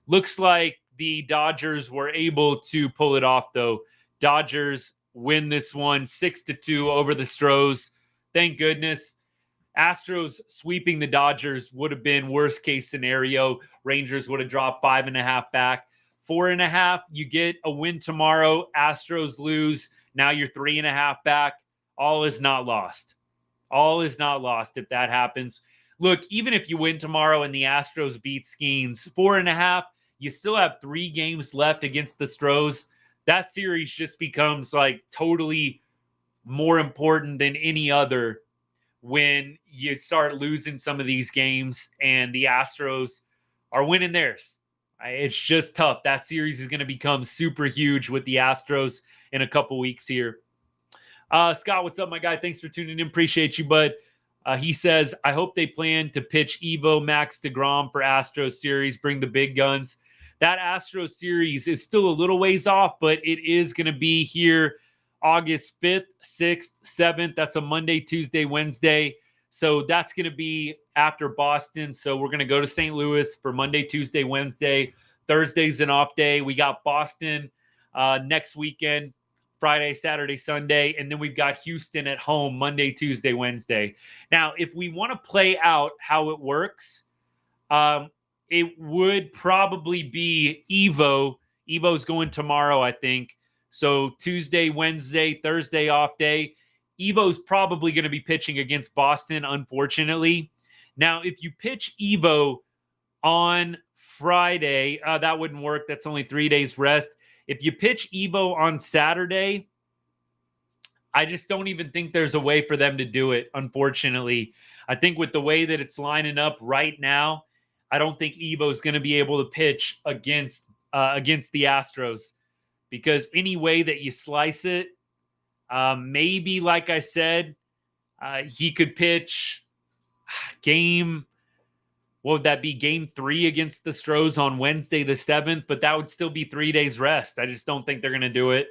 Looks like the Dodgers were able to pull it off, though. Dodgers win this one 6-2 over the Stros. Thank goodness. Astros sweeping the Dodgers would have been worst case scenario. Rangers would have dropped 5.5 back. 4.5, you get a win tomorrow. Astros lose. Now you're 3.5 back. All is not lost. All is not lost if that happens. Look, even if you win tomorrow and the Astros beat Skeens, 4.5, you still have 3 games left against the Stros. That series just becomes like totally more important than any other when you start losing some of these games and the Astros are winning theirs. It's just tough. That series is going to become super huge with the Astros in a couple weeks here. Scott, what's up, my guy? Thanks for tuning in. Appreciate you, bud. He says, I hope they plan to pitch Evo, Max DeGrom for Astros series. Bring the big guns. That Astros series is still a little ways off, but it is going to be here August 5th, 6th, 7th. That's a Monday, Tuesday, Wednesday. So that's going to be after Boston. So we're going to go to St. Louis for Monday, Tuesday, Wednesday. Thursday's an off day. We got Boston next weekend, Friday, Saturday, Sunday. And then we've got Houston at home Monday, Tuesday, Wednesday. Now, if we want to play out how it works, it would probably be Evo. Evo's going tomorrow, I think. So Tuesday, Wednesday, Thursday off day. Evo's probably going to be pitching against Boston, unfortunately. Now, if you pitch Evo on Friday, that wouldn't work. That's only 3 days rest. If you pitch Evo on Saturday, I just don't even think there's a way for them to do it, unfortunately. I think with the way that it's lining up right now, I don't think Evo is going to be able to pitch against the Astros, because any way that you slice it, maybe, like I said, he could pitch game what would that be? Game 3 against the Stros on Wednesday the 7th, but that would still be 3 days rest. I just don't think they're going to do it.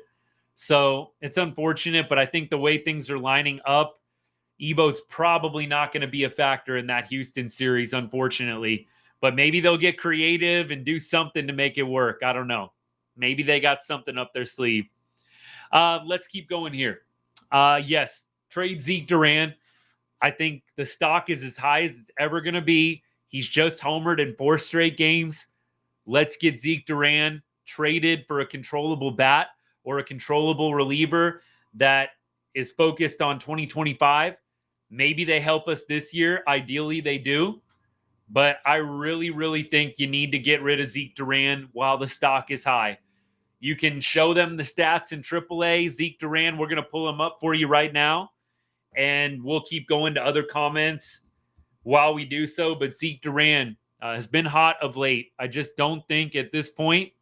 So it's unfortunate, but I think the way things are lining up, Evo's probably not going to be a factor in that Houston series, unfortunately. But maybe they'll get creative and do something to make it work. I don't know. Maybe they got something up their sleeve. Let's keep going here. Yes, trade Zeke Duran. I think the stock is as high as it's ever going to be. He's just homered in 4 straight games. Let's get Zeke Duran traded for a controllable bat or a controllable reliever that is focused on 2025. Maybe they help us this year. Ideally, they do. But I really, really think you need to get rid of Zeke Duran while the stock is high. You can show them the stats in AAA. Zeke Duran, we're going to pull him up for you right now. And we'll keep going to other comments while we do so. But Zeke Duran has been hot of late. I just don't think at this point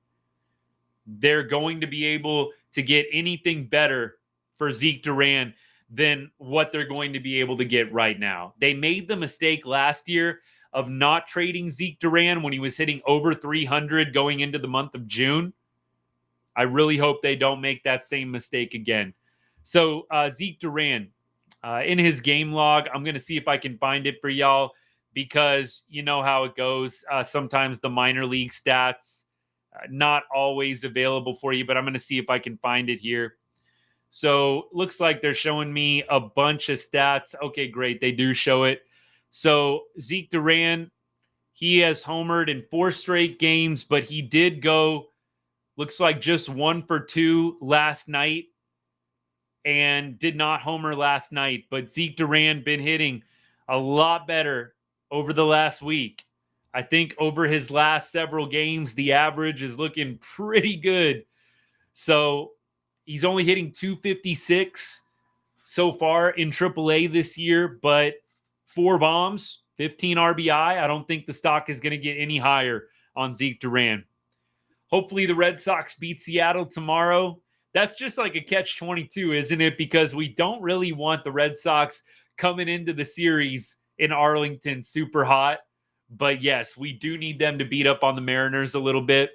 they're going to be able to get anything better for Zeke Duran than what they're going to be able to get right now. They made the mistake last year of not trading Zeke Duran when he was hitting over 300 going into the month of June. I really hope they don't make that same mistake again. So Zeke Duran, in his game log, I'm going to see if I can find it for y'all because you know how it goes. Sometimes the minor league stats, not always available for you, but I'm going to see if I can find it here. So looks like they're showing me a bunch of stats. Okay, great. They do show it. So Zeke Duran, he has homered in 4 straight games, but he did go, looks like just 1 for 2 last night and did not homer last night. But Zeke Duran been hitting a lot better over the last week. I think over his last several games, the average is looking pretty good. So he's only hitting 256 so far in AAA this year, but 4 bombs, 15 RBI. I don't think the stock is going to get any higher on Zeke Duran. Hopefully the Red Sox beat Seattle tomorrow. That's just like a catch-22, isn't it? Because we don't really want the Red Sox coming into the series in Arlington super hot. But yes, we do need them to beat up on the Mariners a little bit.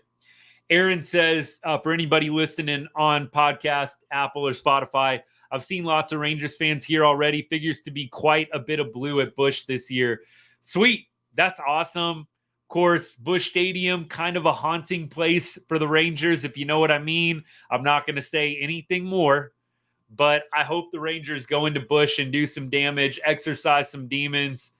Aaron says, for anybody listening on podcast, Apple or Spotify, I've seen lots of Rangers fans here already. Figures to be quite a bit of blue at Busch this year. Sweet. That's awesome. Of course, Busch Stadium, kind of a haunting place for the Rangers, if you know what I mean. I'm not going to say anything more, but I hope the Rangers go into Busch and do some damage, exercise some demons.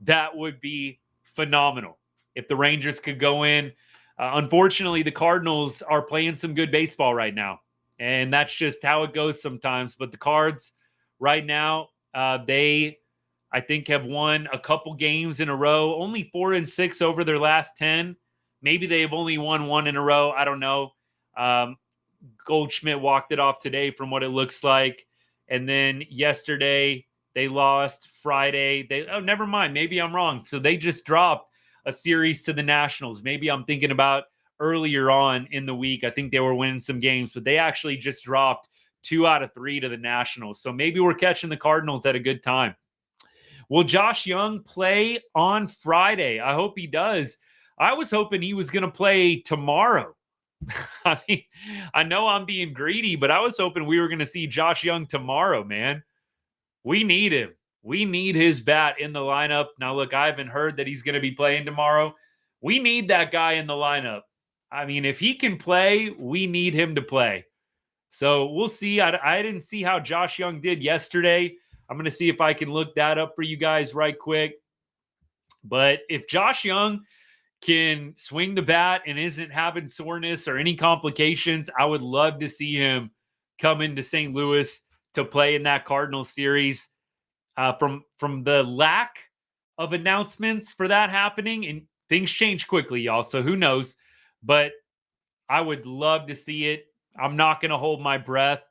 That would be phenomenal if the Rangers could go in. Unfortunately, the Cardinals are playing some good baseball right now, and that's just how it goes sometimes. But the Cards right now, they, I think, have won a couple games in a row, only 4-6 over their last 10. Maybe they've only won 1 in a row. I don't know. Goldschmidt walked it off today from what it looks like. And then yesterday they lost. Friday, never mind. Maybe I'm wrong. So they just dropped a series to the Nationals. Maybe I'm thinking about earlier on in the week. I think they were winning some games, but they actually just dropped 2 out of 3 to the Nationals. So maybe we're catching the Cardinals at a good time. Will Josh Young play on Friday? I hope he does. I was hoping he was going to play tomorrow. I mean, I know I'm being greedy, but I was hoping we were going to see Josh Young tomorrow, man. We need him. We need his bat in the lineup. Now, look, I haven't heard that he's going to be playing tomorrow. We need that guy in the lineup. I mean, if he can play, we need him to play. So we'll see. I didn't see how Josh Young did yesterday. I'm going to see if I can look that up for you guys right quick. But if Josh Young can swing the bat and isn't having soreness or any complications, I would love to see him come into St. Louis to play in that Cardinals series. From the lack of announcements for that happening, and things change quickly, y'all, so who knows? But I would love to see it. I'm not going to hold my breath.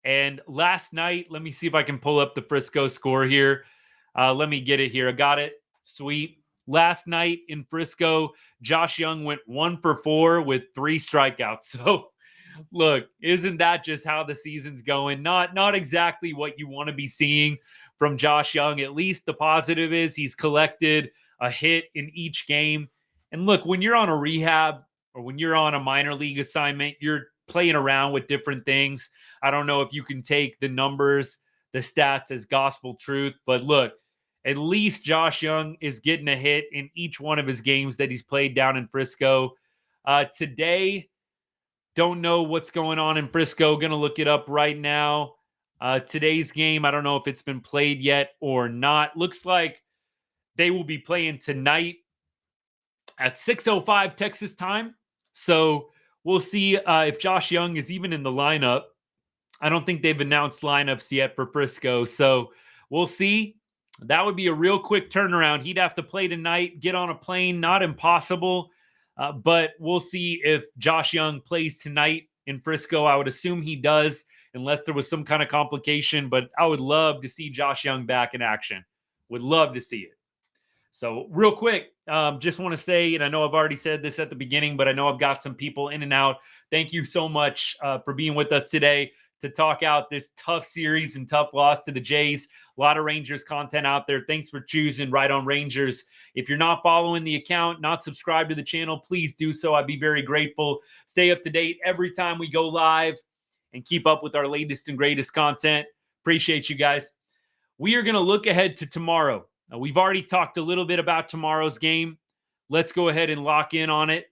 And last night, let me see if I can pull up the Frisco score here. Let me get it here. I got it. Sweet. Last night in Frisco, Josh Young went 1 for 4 with 3 strikeouts. So look, isn't that just how the season's going? Not exactly what you want to be seeing from Josh Young. At least the positive is he's collected a hit in each game. And look, when you're on a rehab or when you're on a minor league assignment, you're playing around with different things. I don't know if you can take the numbers, the stats as gospel truth, but look, at least Josh Young is getting a hit in each one of his games that he's played down in Frisco. Today, don't know what's going on in Frisco. Going to look it up right now. Today's game, I don't know if it's been played yet or not. Looks like they will be playing tonight at 6:05 Texas time. So we'll see if Josh Young is even in the lineup. I don't think they've announced lineups yet for Frisco. So we'll see. That would be a real quick turnaround. He'd have to play tonight, get on a plane, not impossible. But we'll see if Josh Young plays tonight in Frisco. I would assume he does, unless there was some kind of complication. But I would love to see Josh Young back in action. Would love to see it. So real quick, just want to say, and I know I've already said this at the beginning, but I know I've got some people in and out. Thank you so much for being with us today to talk out this tough series and tough loss to the Jays. A lot of Rangers content out there. Thanks for choosing Right on Rangers. If you're not following the account, not subscribed to the channel, please do so. I'd be very grateful. Stay up to date every time we go live and keep up with our latest and greatest content. Appreciate you guys. We are going to look ahead to tomorrow. We've already talked a little bit about tomorrow's game. Let's go ahead and lock in on it.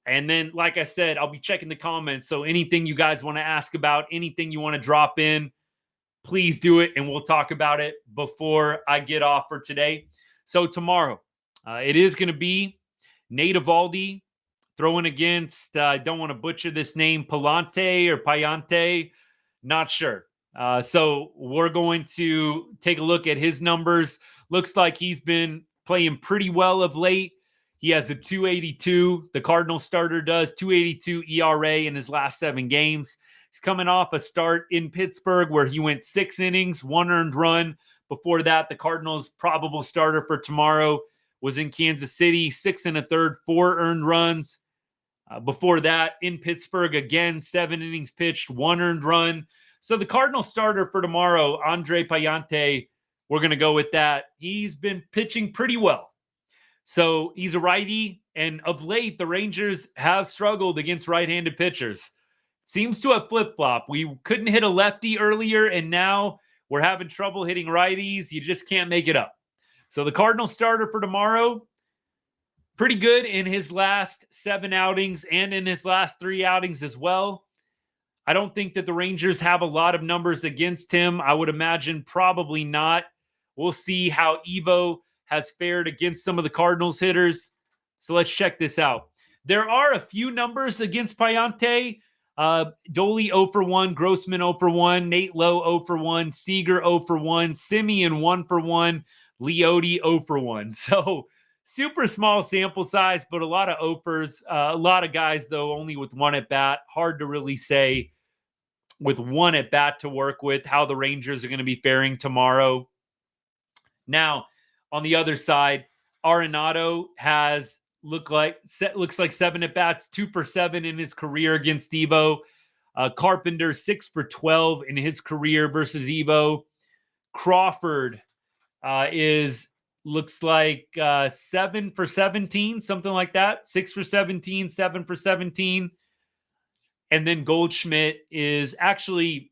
And then, like I said, I'll be checking the comments. So anything you guys want to ask about, anything you want to drop in, please do it. And we'll talk about it before I get off for today. So tomorrow, it is going to be Nate Eovaldi throwing against, I don't want to butcher this name, Palante or Payante. Not sure. So we're going to take a look at his numbers. Looks like he's been playing pretty well of late. He has a 2.82. The Cardinal starter does 2.82 ERA in his last 7 games. He's coming off a start in Pittsburgh where he went 6 innings, 1 earned run. Before that, the Cardinals' probable starter for tomorrow was in Kansas City, 6 1/3, 4 earned runs. Before that, in Pittsburgh, again, 7 innings pitched, 1 earned run. So the Cardinal starter for tomorrow, Andre Payante, we're going to go with that. He's been pitching pretty well. So he's a righty, and of late, the Rangers have struggled against right-handed pitchers. Seems to have flip-flopped. We couldn't hit a lefty earlier, and now we're having trouble hitting righties. You just can't make it up. So the Cardinal starter for tomorrow, pretty good in his last 7 outings and in his last 3 outings as well. I don't think that the Rangers have a lot of numbers against him. I would imagine probably not. We'll see how Evo has fared against some of the Cardinals hitters. So let's check this out. There are a few numbers against Payante. Doley 0 for 1, Grossman 0 for 1, Nate Lowe 0 for 1, Seager 0 for 1, Simeon 1 for 1, Leote 0 for 1. So super small sample size, but a lot of offers. A lot of guys, though, only with 1 at bat. Hard to really say with 1 at bat to work with how the Rangers are going to be faring tomorrow. Now, on the other side, Arenado has looks like 7 at bats, 2 for 7 in his career against Evo. Carpenter 6 for 12 in his career versus Evo. Crawford looks like 7 for 17, something like that. 6 for 17, 7 for 17. And then Goldschmidt is actually,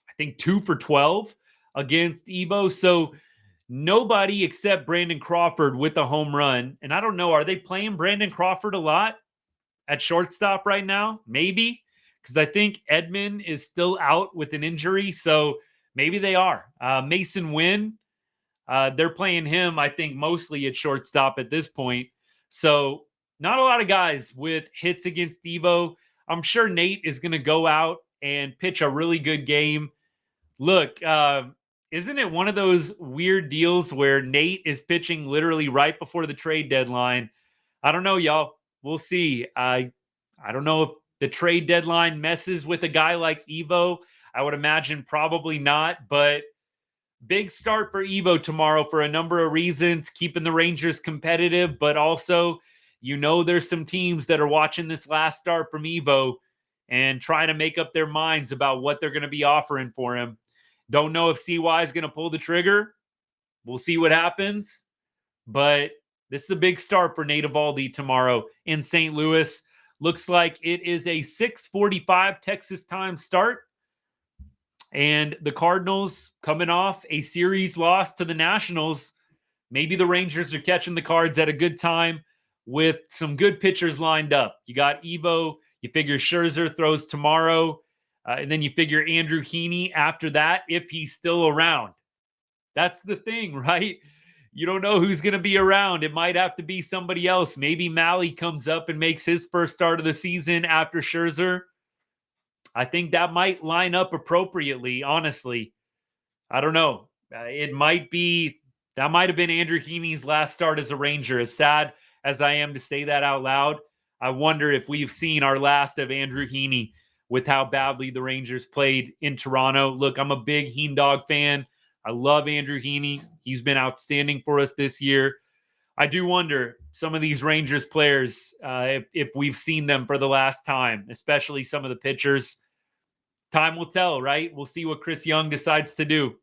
I think, 2 for 12 against Evo. So nobody except Brandon Crawford with a home run. And I don't know, are they playing Brandon Crawford a lot at shortstop right now? Maybe, because I think Edman is still out with an injury. So maybe they are. Mason Wynn, they're playing him, I think, mostly at shortstop at this point. So not a lot of guys with hits against Evo. I'm sure Nate is going to go out and pitch a really good game. Look, isn't it one of those weird deals where Nate is pitching literally right before the trade deadline? I don't know, y'all. We'll see. I don't know if the trade deadline messes with a guy like Evo. I would imagine probably not, but big start for Evo tomorrow for a number of reasons, keeping the Rangers competitive, but also, there's some teams that are watching this last start from Evo and trying to make up their minds about what they're going to be offering for him. Don't know if CY is going to pull the trigger. We'll see what happens. But This is a big start for Nate Eovaldi tomorrow in St. Louis. Looks like it is a 6:45 Texas time start. And the Cardinals coming off a series loss to the Nationals. Maybe the Rangers are catching the Cards at a good time with some good pitchers lined up. You got Evo. You figure Scherzer throws tomorrow. And then you figure Andrew Heaney after that, if he's still around. That's the thing, right? You don't know who's going to be around. It might have to be somebody else. Maybe Malley comes up and makes his first start of the season after Scherzer. I think that might line up appropriately, honestly. I don't know. That might have been Andrew Heaney's last start as a Ranger. As sad as I am to say that out loud, I wonder if we've seen our last of Andrew Heaney with how badly the Rangers played in Toronto. Look, I'm a big Heen Dog fan. I love Andrew Heaney. He's been outstanding for us this year. I do wonder, some of these Rangers players, if we've seen them for the last time, especially some of the pitchers. Time will tell, right? We'll see what Chris Young decides to do.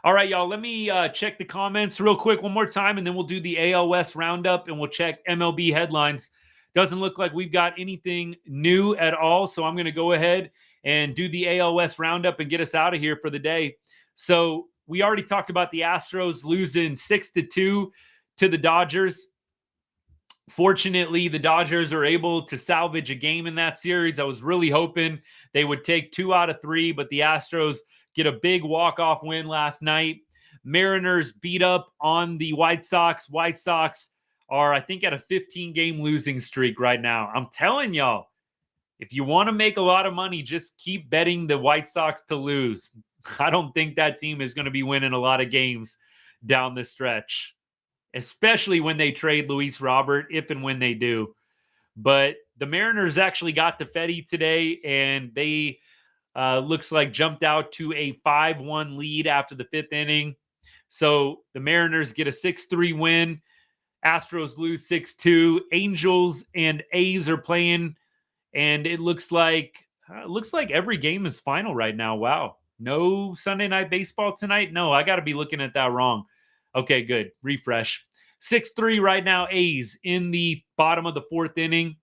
All right, y'all, let me check the comments real quick one more time, and then we'll do the AL West roundup, and we'll check MLB headlines. Doesn't look like we've got anything new at all, so I'm going to go ahead and do the AL West roundup and get us out of here for the day. So we already talked about the Astros losing 6-2 to the Dodgers. Fortunately, the Dodgers are able to salvage a game in that series. I was really hoping they would take 2 out of 3, but the Astros get a big walk-off win last night. Mariners beat up on the White Sox. White Sox are, I think, at a 15-game losing streak right now. I'm telling y'all, if you want to make a lot of money, just keep betting the White Sox to lose. I don't think that team is going to be winning a lot of games down the stretch, especially when they trade Luis Robert, if and when they do. But the Mariners actually got to Fetty today, and they looks like jumped out to a 5-1 lead after the 5th inning. So the Mariners get a 6-3 win. Astros lose 6-2. Angels and A's are playing, and it looks like every game is final right now. Wow. No Sunday Night Baseball tonight? No, I got to be looking at that wrong. Okay, good. Refresh. 6-3 right now, A's in the bottom of the 4th inning.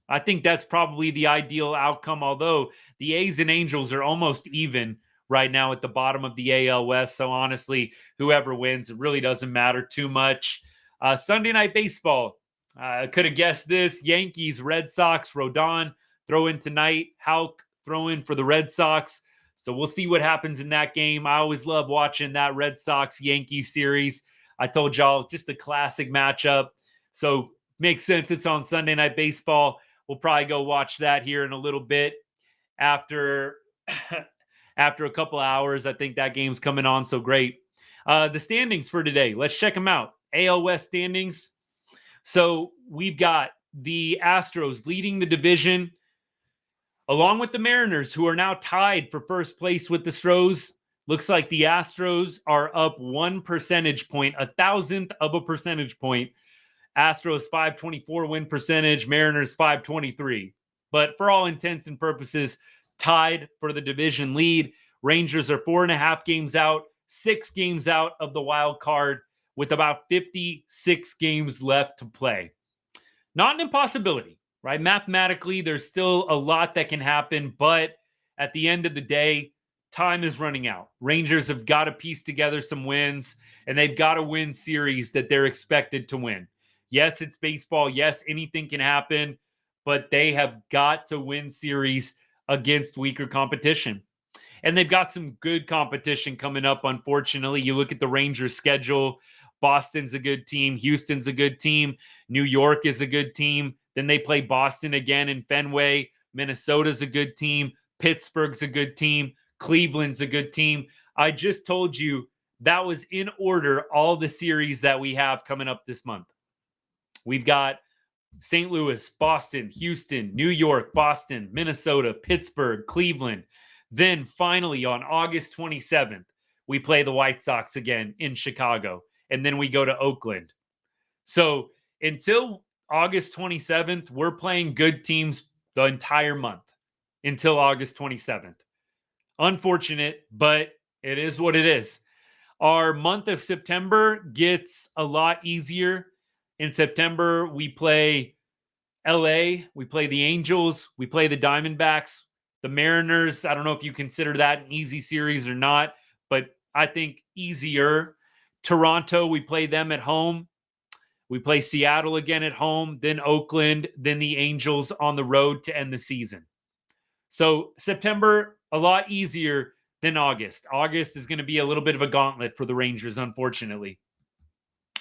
I think that's probably the ideal outcome, although the A's and Angels are almost even right now at the bottom of the AL West. So honestly, whoever wins, it really doesn't matter too much. Sunday Night Baseball. I could have guessed this. Yankees, Red Sox, Rodon throw in tonight. Houck throw in for the Red Sox. So we'll see what happens in that game. I always love watching that Red Sox-Yankee series. I told y'all, just a classic matchup. So makes sense it's on Sunday Night Baseball. We'll probably go watch that here in a little bit after a couple hours. I think that game's coming on, so great. The standings for today, let's check them out. AL West standings. So we've got the Astros leading the division, along with the Mariners, who are now tied for first place with the Stros. Looks like the Astros are up 1 percentage point, 1,000th of a percentage point. Astros 524 win percentage, Mariners 523. But for all intents and purposes, tied for the division lead. Rangers are 4.5 games out, 6 games out of the wild card, with about 56 games left to play. Not an impossibility, right? Mathematically, there's still a lot that can happen, but at the end of the day, time is running out. Rangers have got to piece together some wins, and they've got to win series that they're expected to win. Yes, it's baseball. Yes, anything can happen, but they have got to win series against weaker competition. And they've got some good competition coming up, unfortunately. You look at the Rangers' schedule. Boston's a good team. Houston's a good team. New York is a good team. Then they play Boston again in Fenway. Minnesota's a good team. Pittsburgh's a good team. Cleveland's a good team. I just told you that was in order all the series that we have coming up this month. We've got St. Louis, Boston, Houston, New York, Boston, Minnesota, Pittsburgh, Cleveland. Then finally on August 27th, we play the White Sox again in Chicago. And then we go to Oakland. So until August 27th, we're playing good teams the entire month until August 27th. Unfortunate, but it is what it is. Our month of September gets a lot easier In September, we play LA, we play the Angels, we play the Diamondbacks, the Mariners. I don't know if you consider that an easy series or not, but I think easier. Toronto, we play them at home. We play Seattle again at home, then Oakland, then the Angels on the road to end the season. So September, a lot easier than August. August is going to be a little bit of a gauntlet for the Rangers, unfortunately.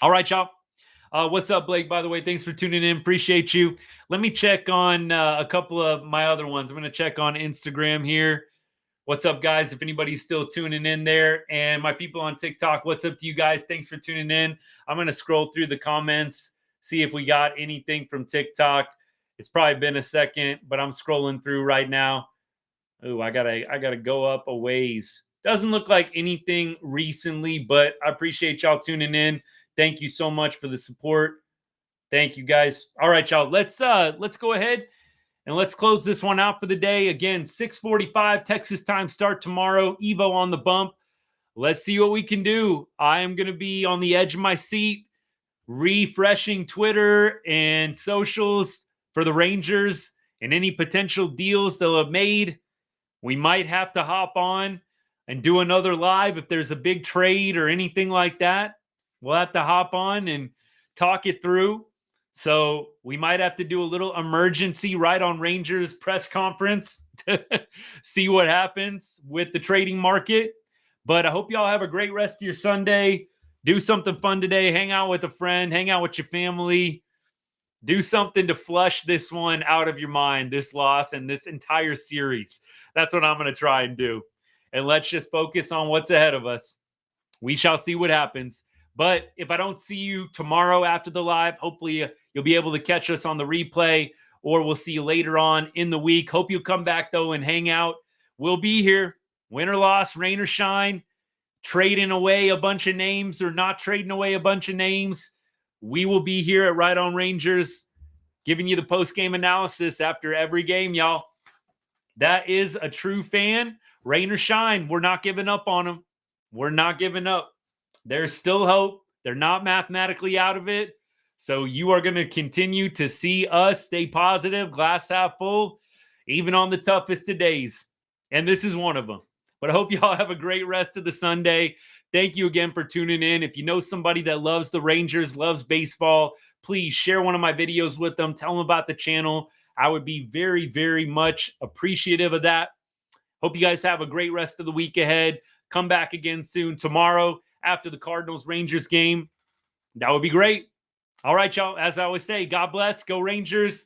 All right, y'all. What's up, Blake? By the way, thanks for tuning in. Appreciate you. Let me check on a couple of my other ones. I'm going to check on Instagram here. What's up, guys? If anybody's still tuning in there, and my people on TikTok, what's up to you guys? Thanks for tuning in. I'm going to scroll through the comments, see if we got anything from TikTok. It's probably been a second, but I'm scrolling through right now. Oh, I gotta go up a ways. Doesn't look like anything recently, but I appreciate y'all tuning in. Thank you so much for the support. Thank you, guys. All right, y'all. Let's go ahead and let's close this one out for the day. Again, 6:45 Texas time start tomorrow. Evo on the bump. Let's see what we can do. I am going to be on the edge of my seat, refreshing Twitter and socials for the Rangers and any potential deals they'll have made. We might have to hop on and do another live if there's a big trade or anything like that. We'll have to hop on and talk it through. So we might have to do a little emergency right on Rangers press conference to see what happens with the trading market. But I hope y'all have a great rest of your Sunday. Do something fun today. Hang out with a friend. Hang out with your family. Do something to flush this one out of your mind, this loss and this entire series. That's what I'm going to try and do. And let's just focus on what's ahead of us. We shall see what happens. But if I don't see you tomorrow after the live, hopefully you'll be able to catch us on the replay, or we'll see you later on in the week. Hope you come back, though, and hang out. We'll be here. Win or loss, rain or shine, trading away a bunch of names or not trading away a bunch of names. We will be here at Right On Rangers, giving you the post-game analysis after every game, y'all. That is a true fan. Rain or shine, we're not giving up on them. We're not giving up. There's still hope. They're not mathematically out of it. So you are going to continue to see us stay positive, glass half full, even on the toughest of days. And this is one of them. But I hope y'all have a great rest of the Sunday. Thank you again for tuning in. If you know somebody that loves the Rangers, loves baseball, please share one of my videos with them. Tell them about the channel. I would be very, very much appreciative of that. Hope you guys have a great rest of the week ahead. Come back again soon tomorrow after the Cardinals-Rangers game. That would be great. All right, y'all. As I always say, God bless. Go Rangers.